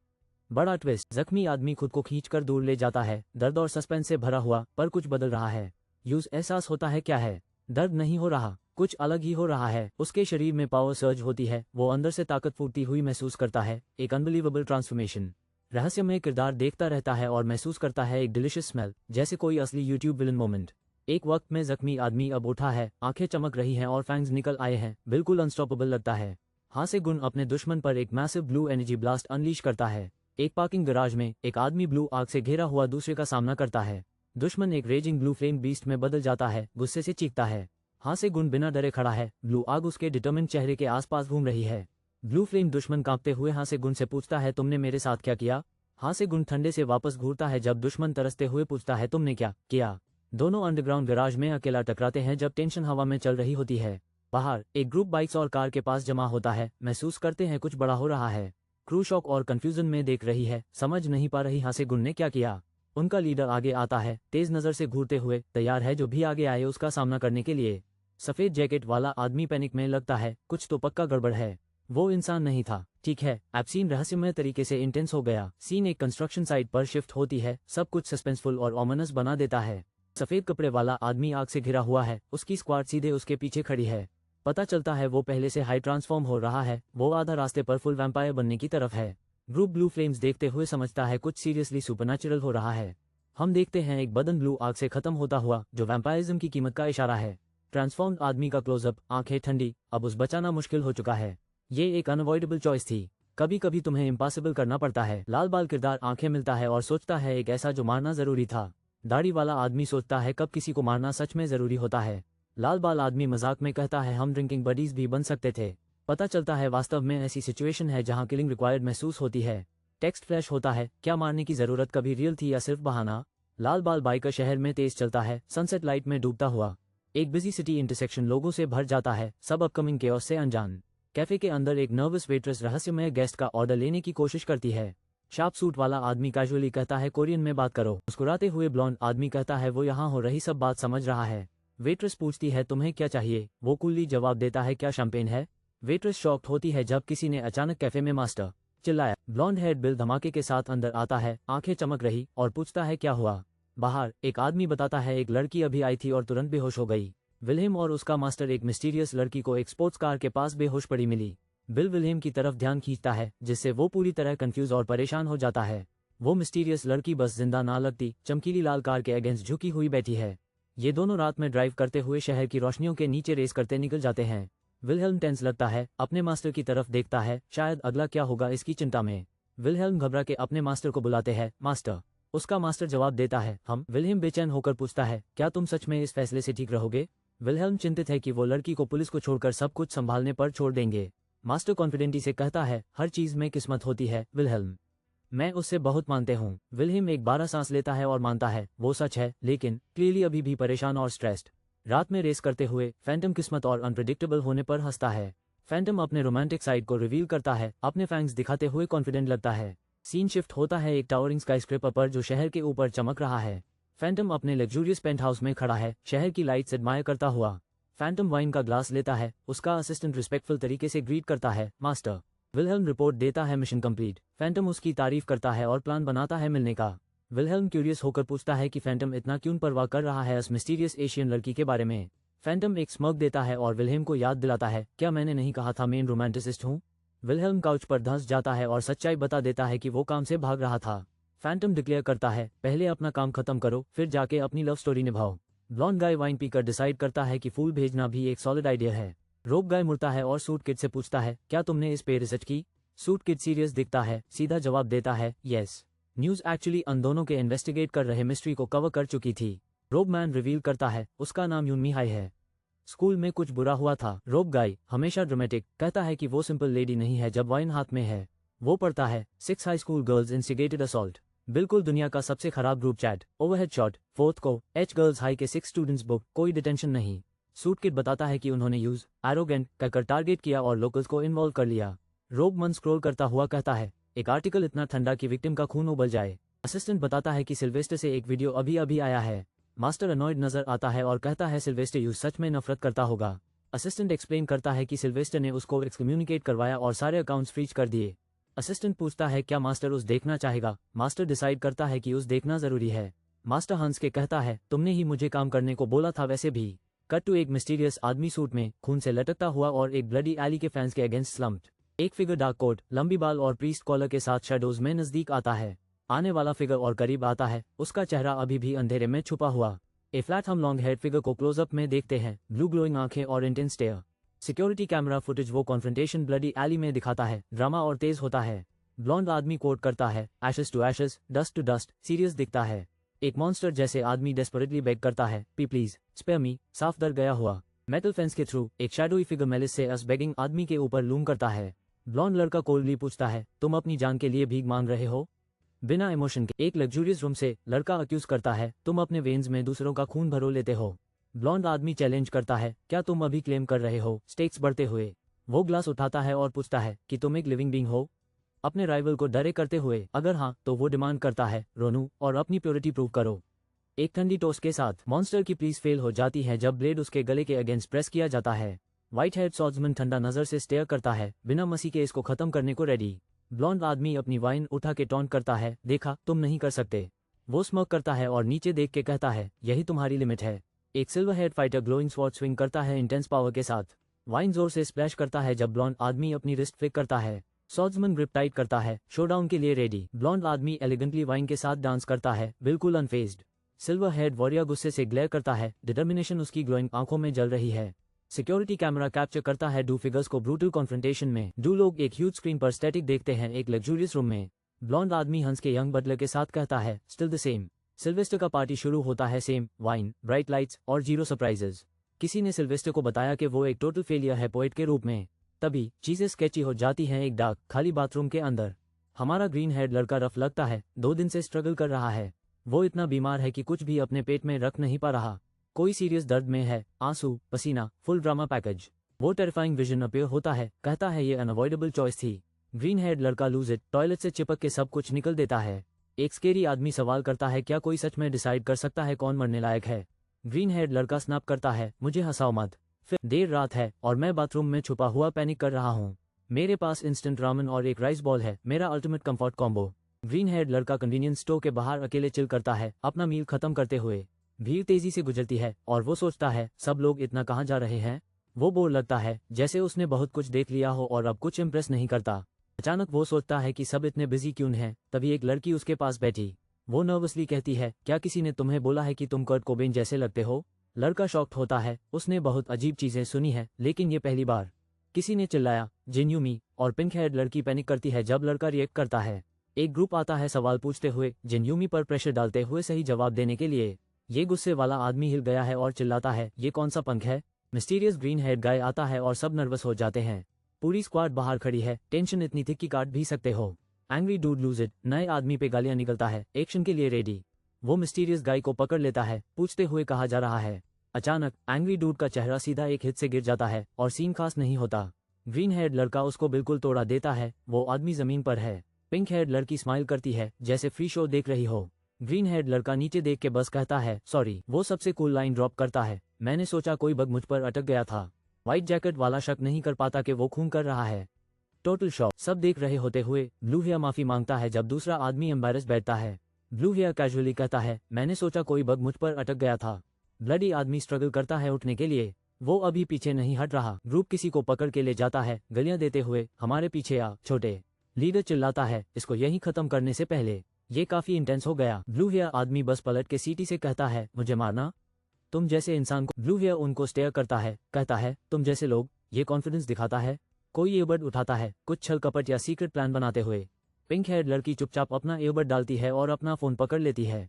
बड़ा ट्विस्ट, जख्मी आदमी खुद को खींचकर दूर ले जाता है। दर्द और सस्पेंस से भरा हुआ, पर कुछ बदल रहा है। यूज एहसास होता है क्या है? दर्द नहीं हो रहा, कुछ अलग ही हो रहा है। उसके शरीर में पावर सर्ज होती है, वो अंदर से ताकत फूटती हुई महसूस करता है, एक अनबिलीवेबल ट्रांसफॉर्मेशन। रहस्यमय किरदार देखता रहता है और महसूस करता है एक डिलिशियस स्मेल, जैसे कोई असली यूट्यूब विलन मोमेंट। एक वक्त में जख्मी आदमी अब उठा है, आंखें चमक रही हैं और फैंग्स निकल आए हैं, बिल्कुल अनस्टॉपेबल लगता है। हासे गुन अपने दुश्मन पर एक massive blue energy blast unleash करता है। एक पार्किंग गराज में एक आदमी ब्लू आग से घिरा हुआ दूसरे का सामना करता है। दुश्मन एक रेजिंग ब्लू फ्लेम बीस्ट में बदल जाता है, गुस्से से चीखता है। हासे गुन बिना डरे खड़ा है, ब्लू आग उसके डिटर्मिन्ड चेहरे के आसपास घूम रही है। ब्लू फ्लेम दुश्मन कांपते हुए हासे गुन से पूछता है, तुमने मेरे साथ क्या किया? हासे गुन ठंडे से वापस घूरता है जब दुश्मन तरसते हुए पूछता है, तुमने क्या किया? दोनों अंडरग्राउंड गराज में अकेला टकराते हैं जब टेंशन हवा में चल रही होती है। बाहर एक ग्रुप बाइक्स और कार के पास जमा होता है, महसूस करते हैं कुछ बड़ा हो रहा है। क्रू शॉक और कंफ्यूजन में देख रही है, समझ नहीं पा रही हासे गुन ने क्या किया। उनका लीडर आगे आता है, तेज नजर से घूरते हुए, तैयार है जो भी आगे आए उसका सामना करने के लिए। सफेद जैकेट वाला आदमी पैनिक में लगता है, कुछ तो पक्का गड़बड़ है। वो इंसान नहीं था, ठीक है। अब सीन रहस्यमय तरीके से इंटेंस हो गया। सीन एक कंस्ट्रक्शन साइट पर शिफ्ट होती है, सब कुछ सस्पेंसफुल और ऑमनस बना देता है। सफेद कपड़े वाला आदमी आग से घिरा हुआ है, उसकी स्क्वाड सीधे उसके पीछे खड़ी है। पता चलता है वो पहले से हाई ट्रांसफॉर्म हो रहा है, वो आधा रास्ते पर फुल वैम्पायर बनने की तरफ है। ग्रुप ब्लू फ्लेम्स देखते हुए समझता है कुछ सीरियसली सुपरनैचुरल हो रहा है। हम देखते हैं एक बदन ब्लू आग से खत्म होता हुआ, जो वैम्पायरिज्म की कीमत का इशारा है। ट्रांसफॉर्म्ड आदमी का क्लोजअप, आंखें ठंडी, अब उस बचाना मुश्किल हो चुका है। ये एक अनअवॉइडेबल चॉइस थी, कभी कभी तुम्हें इम्पॉसिबल करना पड़ता है। लाल बाल किरदार आंखें मिलता है और सोचता है एक ऐसा जो मारना जरूरी था। दाढ़ी वाला आदमी सोचता है कब किसी को मारना सच में जरूरी होता है। लाल बाल आदमी मजाक में कहता है हम ड्रिंकिंग बडीज भी बन सकते थे। पता चलता है वास्तव में ऐसी सिचुएशन है जहां किलिंग रिक्वायर्ड महसूस होती है। टेक्स्ट फ्लैश होता है, क्या मारने की जरूरत कभी रियल थी या सिर्फ बहाना? लाल बाल बाइकर शहर में तेज चलता है, सनसेट लाइट में डूबता हुआ। एक बिजी सिटी इंटरसेक्शन लोगों से भर जाता है, सब अपकमिंग केओस से अनजान। कैफे के अंदर एक नर्वस वेट्रेस रहस्यमय गेस्ट का ऑर्डर लेने की कोशिश करती है। शार्प सूट वाला आदमी कैजुअली कहता है कोरियन में बात करो। मुस्कुराते हुए ब्लॉन्ड आदमी कहता है वो यहाँ हो रही सब बात समझ रहा है। वेट्रेस पूछती है तुम्हें क्या चाहिए? वो कूली जवाब देता है क्या शैंपेन है? वेट्रेस शॉक्ड होती है जब किसी ने अचानक कैफे में मास्टर चिल्लाया। ब्लॉन्ड हेड बिल धमाके के साथ अंदर आता है, आंखें चमक रही, और पूछता है क्या हुआ? बाहर एक आदमी बताता है एक लड़की अभी आई थी और तुरंत बेहोश हो गई। विल्हेम और उसका मास्टर एक मिस्टीरियस लड़की को एक स्पोर्ट्स कार के पास बेहोश पड़ी मिली। बिल विल्हेम की तरफ ध्यान खींचता है, जिससे वो पूरी तरह कंफ्यूज और परेशान हो जाता है। वो मिस्टीरियस लड़की बस जिंदा ना लगती, चमकीली लाल कार के अगेंस्ट झुकी हुई बैठी है। ये दोनों रात में ड्राइव करते हुए शहर की रोशनियों के नीचे रेस करते निकल जाते हैं। विल्हेल्म टेंस लगता है, अपने मास्टर की तरफ देखता है, शायद अगला क्या होगा इसकी चिंता में। विल्हेल्म घबरा के अपने मास्टर को बुलाते हैं, मास्टर। उसका मास्टर जवाब देता है हम। विल्हेम बेचैन होकर पूछता है क्या तुम सच में इस फैसले से ठीक रहोगे? विल्हेल्म चिंतित है कि वो लड़की को पुलिस को छोड़कर सब कुछ संभालने पर छोड़ देंगे। मास्टर कॉन्फिडेंटली से कहता है हर चीज में किस्मत होती है विल्हेल्म, मैं उससे बहुत मानते हूँ। विल्हेम एक बारह सांस लेता है और मानता है वो सच है, लेकिन क्लियरली अभी भी परेशान और स्ट्रेस्ड। रात में रेस करते हुए फैंटम किस्मत और अनप्रेडिक्टेबल होने पर हंसता है। फैंटम अपने रोमांटिक साइड को रिवील करता है, अपने फैंग्स दिखाते हुए कॉन्फिडेंट लगता है। सीन शिफ्ट होता है एक टावरिंग स्काईस्क्रेपर पर जो शहर के ऊपर चमक रहा है। फैंटम अपने लग्जूरियस पेंट हाउस में खड़ा है, शहर की लाइट्स एडमायर करता हुआ। फैंटम वाइन का ग्लास लेता है, उसका असिस्टेंट रिस्पेक्टफुल तरीके से ग्रीट करता है, मास्टर। विल्हेल्म रिपोर्ट देता है मिशन कंप्लीट। फैंटम उसकी तारीफ करता है और प्लान बनाता है मिलने का। विल्हेल्म क्यूरियस होकर पूछता है कि फैंटम इतना क्यों परवाह कर रहा है उस मिस्टीरियस एशियन लड़की के बारे में। फैंटम एक स्मग देता है और विल्हेल्म को याद दिलाता है क्या मैंने नहीं कहा था मेन रोमांटिसिस्ट हूँ। विल्हेल्म काउच पर धंस जाता है और सच्चाई बता देता है कि वो काम से भाग रहा था। फैंटम डिक्लेयर करता है पहले अपना काम खत्म करो, फिर जाके अपनी लव स्टोरी निभाओ। ब्लॉन्ड गाय वाइन पीकर डिसाइड करता है कि फूल भेजना भी एक सॉलिड आइडिया है। रोब गाय मुड़ता है और सूट किड से पूछता है क्या तुमने इस पे रिसर्च की? सूट किड सीरियस दिखता है, सीधा जवाब देता है यस। न्यूज एक्चुअली उन दोनों के इन्वेस्टिगेट कर रहे मिस्ट्री को कवर कर चुकी थी। रोब मैन रिवील करता है उसका नाम यून मिहाई है। स्कूल में कुछ बुरा हुआ था। रोब गाय हमेशा ड्रामेटिक कहता है कि वो सिंपल लेडी नहीं है जब वाइन हाथ में है। वो पढ़ता है 6 high school girls instigated assault. बिल्कुल दुनिया का सबसे खराब group chat. Overhead shot 4th को एच गर्ल्स हाई के 6 स्टूडेंट्स बुक, कोई डिटेंशन नहीं। सूट किड बताता है कि उन्होंने यूज एरोगेंट कहकर टारगेट किया और लोकल्स को इन्वॉल्व कर लिया। रोब मन स्क्रॉल करता हुआ कहता है एक आर्टिकल इतना ठंडा कि विक्टिम का खून उबल जाए। असिस्टेंट बताता है कि सिल्वेस्टर से एक वीडियो अभी अभी आया है। मास्टर अनॉयड नजर आता है और कहता है सिल्वेस्टर यूज सच में नफरत करता होगा। असिस्टेंट एक्सप्लेन करता है कि सिल्वेस्टर ने उसको एक्सकम्युनिकेट करवाया और सारे अकाउंट्स फ्रीज कर दिए। असिस्टेंट पूछता है क्या मास्टर उस देखना चाहेगा। मास्टर डिसाइड करता है कि उस देखना जरूरी है। मास्टर हंस के कहता है तुमने ही मुझे काम करने को बोला था वैसे भी। कट टू एक मिस्टीरियस आदमी सूट में खून से लटकता हुआ और एक ब्लडी एली के फैंस के अगेंस्ट स्लम्प्ड। एक फिगर डार्क कोट, लंबी बाल और प्रीस्ट कॉलर के साथ शैडोज में नजदीक आता है। आने वाला फिगर और करीब आता है, उसका चेहरा अभी भी अंधेरे में छुपा हुआ। ए फ्लैट हम लॉन्ग हेड फिगर को क्लोजअप में देखते हैं, ब्लू ग्लोइंग आंखें और intense stare. Security camera footage वो कॉन्फ्रंटेशन ब्लडी एली में दिखाता है। ड्रामा और तेज होता है। ब्लॉन्ड आदमी कोट करता है ashes to ashes, dust to dust, serious दिखता है। एक मॉन्स्टर जैसे आदमी डेस्परेटली बेग करता है पी प्लीज स्पेयर मी, साफ दर गया हुआ। मेटल फेंस के थ्रू एक शैडोई फिगर मेलिस से अस बेगिंग आदमी के ऊपर लूम करता है। ब्लॉन्ड लड़का कोल्डली पूछता है तुम अपनी जान के लिए भीख मांग रहे हो। बिना इमोशन के एक लग्जूरियस रूम से लड़का अक्यूज करता है तुम अपने वेन्स में दूसरों का खून भरो लेते हो। ब्लॉन्ड आदमी चैलेंज करता है क्या तुम अभी क्लेम कर रहे हो, स्टेक्स बढ़ते हुए। वो ग्लास उठाता है और पूछता है कि तुम एक लिविंग बीइंग हो, अपने राइवल को डरे करते हुए। अगर हाँ तो वो डिमांड करता है रोनू और अपनी प्योरिटी प्रूव करो। एक ठंडी टोस्ट के साथ मॉन्स्टर की प्लीज फेल हो जाती है जब ब्लेड उसके गले के अगेंस्ट प्रेस किया जाता है। व्हाइट हेड सॉर्ड्समैन ठंडा नजर से स्टेयर करता है, बिना मसी के इसको खत्म करने को रेडी। ब्लॉन्ड आदमी अपनी वाइन उठा के टॉन्ट करता है देखा तुम नहीं कर सकते। वो स्मोक करता है और नीचे देख के कहता है यही तुम्हारी लिमिट है। एक silver head fighter glowing sword swing करता है इंटेंस पावर के साथ। वाइन जोर से स्प्लैश करता है जब ब्लॉन्ड आदमी अपनी रिस्ट फ्लिक करता है। सॉर्ड्समैन ग्रिप टाइट करता है, शोडाउन के लिए रेडी। ब्लॉन्ड आदमी एलिगेंटली वाइन के साथ डांस करता है, बिल्कुल अनफेज्ड। सिल्वर हेड वॉरियर गुस्से से ग्लेयर करता है, डिटर्मिनेशन उसकी ग्लोइंग आंखों में जल रही है। सिक्योरिटी कैमरा कैप्चर करता है डू फिगर्स को ब्रूटल कॉन्फ्रंटेशन में। डू लोग एक ह्यूज स्क्रीन पर स्टैटिक देखते हैं एक लग्जूरियस रूम में। ब्लॉन्ड आदमी हंस के यंग बटलर के साथ कहता है स्टिल द सेम। सिल्वेस्टर का पार्टी शुरू होता है, सेम वाइन, ब्राइट लाइट्स और जीरो सरप्राइजेस। किसी ने सिल्वेस्टर को बताया कि वो एक टोटल फेलियर है पोएट के रूप में। तभी चीजें स्केची हो जाती हैं एक डार्क खाली बाथरूम के अंदर। हमारा ग्रीन हेड लड़का रफ लगता है, 2 दिन से स्ट्रगल कर रहा है। वो इतना बीमार है कि कुछ भी अपने पेट में रख नहीं पा रहा। कोई सीरियस दर्द में है, आंसू, पसीना, फुल ड्रामा पैकेज। वो टेरिफाइंग विजन अपीयर होता है, कहता है ये अनअवॉइडेबल चॉइस थी। ग्रीन हेड लड़का लूज इट, टॉयलेट से चिपक के सब कुछ निकल देता है। एक स्केरी आदमी सवाल करता है क्या कोई सच में डिसाइड कर सकता है कौन मरने लायक है। ग्रीन हेड लड़का स्नैप करता है मुझे हंसाओ मत। फिर देर रात है और मैं बाथरूम में छुपा हुआ पैनिक कर रहा हूँ। मेरे पास इंस्टेंट रामन और एक राइस बॉल है, मेरा ultimate comfort combo. Green head लड़का कन्वीनियंस स्टोर के बाहर अकेले चिल करता है अपना मील खत्म करते हुए। भीड़ तेजी से गुजरती है और वो सोचता है सब लोग इतना कहाँ जा रहे हैं। वो बोर लगता है जैसे उसने बहुत कुछ देख लिया हो और अब कुछ इम्प्रेस नहीं करता। अचानक वो सोचता है कि सब इतने बिजी क्यों हैं। तभी एक लड़की उसके पास बैठी। वो नर्वसली कहती है क्या किसी ने तुम्हें बोला है कि तुम कर्ट कोबेन जैसे लगते हो। लड़का शॉक्ड होता है, उसने बहुत अजीब चीजें सुनी है लेकिन ये पहली बार। किसी ने चिल्लाया जिन्यूमी, और पिंक हेड लड़की पैनिक करती है जब लड़का रिएक्ट करता है। एक ग्रुप आता है सवाल पूछते हुए, जिन्यूमी पर प्रेशर डालते हुए सही जवाब देने के लिए। ये गुस्से वाला आदमी हिल गया है और चिल्लाता है ये कौन सा पंख है। मिस्टीरियस ग्रीन हेड गाय आता है और सब नर्वस हो जाते हैं। पूरी स्क्वाड बाहर खड़ी है, टेंशन इतनी थी कि काट भी सकते हो। एंग्री डूड लूज इट, नए आदमी पे गालियां निकलता है, एक्शन के लिए रेडी। वो मिस्टीरियस गाय को पकड़ लेता है, पूछते हुए कहा जा रहा है। अचानक एंग्री डूड का चेहरा सीधा एक हिट से गिर जाता है और सीन खास नहीं होता। ग्रीन हेड लड़का उसको बिल्कुल तोड़ा देता है, वो आदमी जमीन पर है। पिंक हेड लड़की स्माइल करती है जैसे फ्री शो देख रही हो। ग्रीन हेड लड़का नीचे देख के बस कहता है सॉरी। वो सबसे कूल लाइन ड्रॉप करता है, मैंने सोचा कोई बग मुझ पर अटक गया था। व्हाइट जैकेट वाला शक नहीं कर पाता कि वो खून कर रहा है। Total shock. सब देख रहे होते हुए ब्लू हेयर माफी मांगता है जब दूसरा आदमी एम्बैरेस बैठता है। ब्लू हेयर कैजुअली कहता है मैंने सोचा कोई बग मुझ पर अटक गया था। ब्लडी आदमी स्ट्रगल करता है उठने के लिए, वो अभी पीछे नहीं हट रहा। ग्रुप किसी को पकड़ के ले जाता है, गलियां देते हुए हमारे पीछे आ छोटे। लीडर चिल्लाता है इसको यहीं खत्म करने से पहले, ये काफी इंटेंस हो गया। ब्लू हेयर आदमी बस पलट के सीटी से कहता है मुझे मारना, तुम जैसे इंसान को। ब्लू हेयर उनको स्टेयर करता है, कहता है तुम जैसे लोग। ये कॉन्फिडेंस दिखाता है। कोई ईयरबड उठाता है, कुछ छल कपट या सीक्रेट प्लान बनाते हुए। पिंक हेड लड़की चुपचाप अपना ईयरबड डालती है और अपना फोन पकड़ लेती है।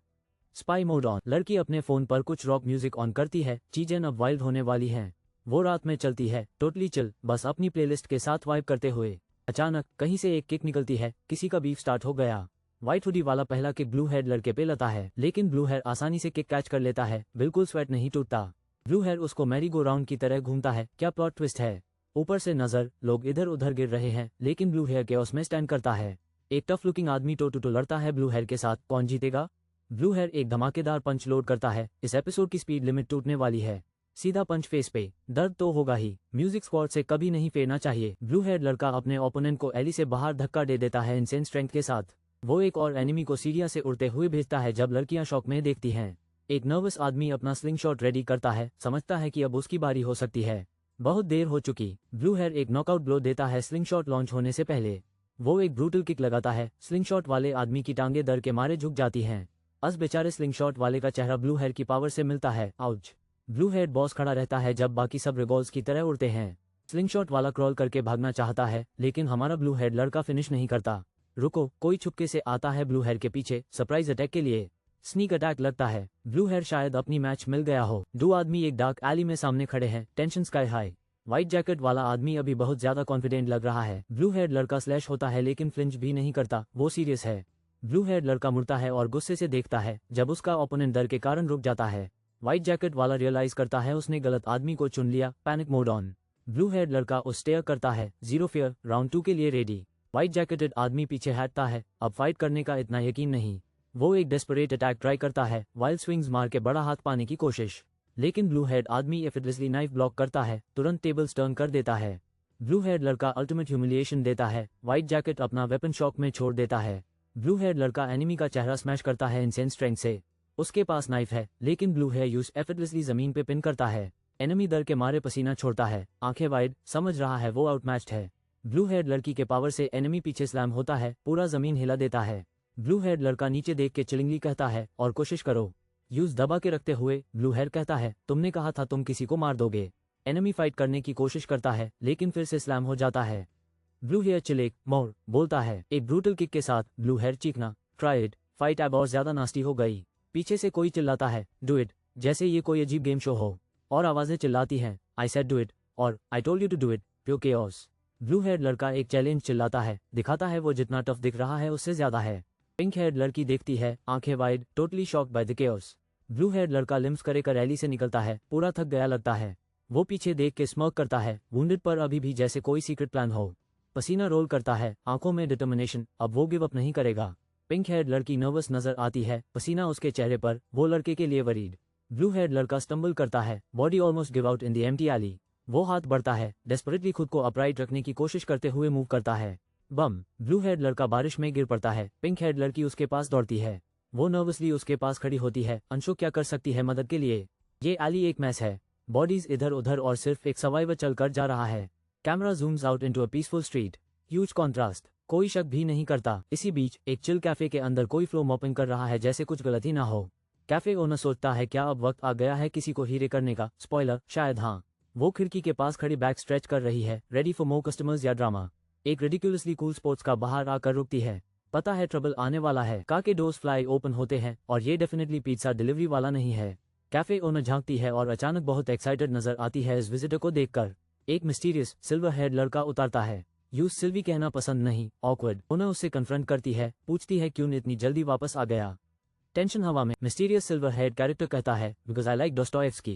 Spy mode on. लड़की अपने फोन पर कुछ रॉक म्यूजिक ऑन करती है, चीजें अब वाइल्ड होने वाली हैं। वो रात में चलती है, टोटली चिल, बस अपनी प्लेलिस्ट के साथ वाइब करते हुए। अचानक कहीं से एक किक निकलती है, किसी का बीफ स्टार्ट हो गया। व्हाइट हुडी वाला पहला किक ब्लू हेड लड़के पे लता है, लेकिन ब्लू हेड आसानी से किक कैच कर लेता है, बिल्कुल स्वेट नहीं टूटता। ब्लू हेड उसको मैरी गो राउंड की तरह घूमता है, क्या प्लॉट ट्विस्ट है। ऊपर से नजर, लोग इधर उधर गिर रहे हैं, लेकिन ब्लू हेयर केओस में स्टैंड करता है। एक टफ लुकिंग आदमी टो टू टो लड़ता है ब्लू हेयर के साथ, कौन जीतेगा। ब्लू हेयर एक धमाकेदार पंच लोड करता है। इस एपिसोड की स्पीड लिमिट टूटने वाली है। सीधा पंच फेस पे, दर्द तो होगा ही, म्यूजिक स्क्वाड से कभी नहीं फेरना चाहिए। ब्लू हेड लड़का अपने ओपोनेंट को एली से बाहर धक्का दे देता है इनसेन स्ट्रेंथ के साथ। वो एक और एनिमी को सीढ़ियां से उड़ते हुए भेजता है जब लड़कियां शॉक में देखती हैं। एक नर्वस आदमी अपना स्लिंग शॉट रेडी करता है, समझता है कि अब उसकी बारी हो सकती है। बहुत देर हो चुकी। ब्लू हेड एक नॉकआउट ब्लो देता है स्लिंग शॉट लॉन्च होने से पहले। वो एक ब्रूटल किक लगाता है, स्लिंग शॉट वाले आदमी की टांगे दर्द के मारे झुक जाती हैं। बेचारे स्लिंग शॉट वाले का चेहरा ब्लू हेड की पावर से मिलता है। आउच। ब्लू हेड बॉस खड़ा रहता है जब बाकी सब रिबॉल्स की तरह उड़ते हैं। स्लिंग शॉट वाला क्रॉल करके भागना चाहता है, लेकिन हमारा ब्लू हेड लड़का फिनिश नहीं करता। रुको, कोई छुपके से आता है ब्लू हेड के पीछे सरप्राइज अटैक के लिए। स्नीक अटैक लगता है। ब्लू हेड शायद अपनी मैच मिल गया हो। दो आदमी एक डार्क एली में सामने खड़े हैं, tension sky high. White jacket वाला आदमी अभी बहुत ज्यादा कॉन्फिडेंट लग रहा है। ब्लू हेड लड़का स्लैश होता है लेकिन फ्लिंच भी नहीं करता, वो सीरियस है। ब्लू हेड लड़का मुड़ता है और गुस्से से देखता है जब उसका ओपोनेंट डर के कारण रुक जाता है। व्हाइट जैकेट वाला रियलाइज करता है उसने गलत आदमी को चुन लिया, panic mode on. Blue head लड़का उस स्टेयर करता है, जीरो फियर, राउंड 2 के लिए रेडी। व्हाइट जैकेटेड आदमी पीछे हटता है, अब फाइट करने का इतना यकीन नहीं। वो एक डेस्परेट अटैक ट्राई करता है, वाइल्ड स्विंग्स मार के बड़ा हाथ पाने की कोशिश, लेकिन ब्लू हेड आदमी एफर्टलेसली नाइफ ब्लॉक करता है, तुरंत टेबल्स टर्न कर देता है। ब्लू हेड लड़का अल्टीमेट ह्यूमिलिएशन देता है, व्हाइट जैकेट अपना वेपन शॉक में छोड़ देता है। ब्लू हेड लड़का एनिमी का चेहरा स्मैश करता है इनसेन स्ट्रेंथ से। उसके पास नाइफ है, लेकिन ब्लू हेड यूज एफर्टलेसली जमीन पे पिन करता है। एनिमी डर के मारे पसीना छोड़ता है, आंखें वाइड, समझ रहा है वो आउटमैच्ड है। ब्लू हेड लड़की के पावर से एनिमी पीछे स्लैम होता है, पूरा जमीन हिला देता है। ब्लू हेड लड़का नीचे देख के चिलिंगली कहता है, और कोशिश करो। यूज दबा के रखते हुए ब्लू हेड कहता है, तुमने कहा था तुम किसी को मार दोगे। एनिमी फाइट करने की कोशिश करता है, लेकिन फिर से स्लैम हो जाता है। ब्लू हेड चिलेक मोर बोलता है, एक ब्रूटल किक के साथ। ब्लू हेड चीखना, ट्राई इट, फाइट अब और ज्यादा नास्टी हो गई। पीछे से कोई चिल्लाता है, डू इट, जैसे ये कोई अजीब गेम शो हो। और आवाजें चिल्लाती हैं, आई सेड डू इट, और I told you to do it, pure chaos. Blue head लड़का एक चैलेंज चिल्लाता है, दिखाता है वो जितना टफ दिख रहा है उससे ज्यादा है। पिंक हेड लड़की देखती है, आंखें wide, totally shocked by the chaos. Blue head लड़का लिम्स करे कर रैली से निकलता है, पूरा थक गया लगता है। वो पीछे देख के स्मर्क करता है, वुंडेड पर अभी भी जैसे कोई सीक्रेट प्लान हो। पसीना रोल करता है, आंखों में डिटर्मिनेशन, अब वो गिव अप नहीं करेगा। पिंक हेड लड़की नर्वस नजर आती है, पसीना उसके चेहरे पर, वो लड़के के लिए वरीड। ब्लू हेड लड़का स्टंबल करता है, body almost give out in the empty alley. वो हाथ बढ़ता है, डेस्परेटली खुद को अपराइट रखने की कोशिश करते हुए मूव करता है। बम। ब्लू हेड लड़का बारिश में गिर पड़ता है, पिंक हेड लड़की उसके पास दौड़ती है। वो नर्वसली उसके पास खड़ी होती है, अंशु क्या कर सकती है मदद के लिए। ये एली एक मैस है, बॉडीज इधर उधर और सिर्फ एक सर्वाइवर चलकर जा रहा है। Camera Zooms out into a peaceful street, huge contrast, कोई शक भी नहीं करता। इसी बीच एक चिल कैफे के अंदर कोई फ्लो मॉपिंग कर रहा है जैसे कुछ गलत ही ना हो। कैफे ओनर सोचता है क्या अब वक्त आ गया है किसी को हीरे करने का, स्पॉइलर शायद हाँ। वो खिड़की के पास खड़ी बैक स्ट्रेच कर रही है, रेडी फॉर मोर कस्टमर्स या ड्रामा। एक रिडिकुलसली कूल स्पोर्ट्स का बाहर आकर रुकती है, पता है ट्रबल आने वाला है। कार के डोर्स फ्लाई ओपन होते हैं और ये डेफिनेटली पिज्जा डिलीवरी वाला नहीं है। कैफे ओनर झांकती है और अचानक बहुत एक्साइटेड नजर आती है इस विजिटर को देखकर। एक मिस्टीरियस सिल्वर हेड लड़का उतारता है, यूज सिल्वी कहना पसंद नहीं, ऑकवर्ड। ओनर उससे कन्फ्रंट करती है, पूछती है क्यों इतनी जल्दी वापस आ गया। टेंशन हवा में। मिस्टीरियस सिल्वर हेड कैरेक्टर कहता है, बिकॉज आई लाइक डोस्टोयेव्स्की।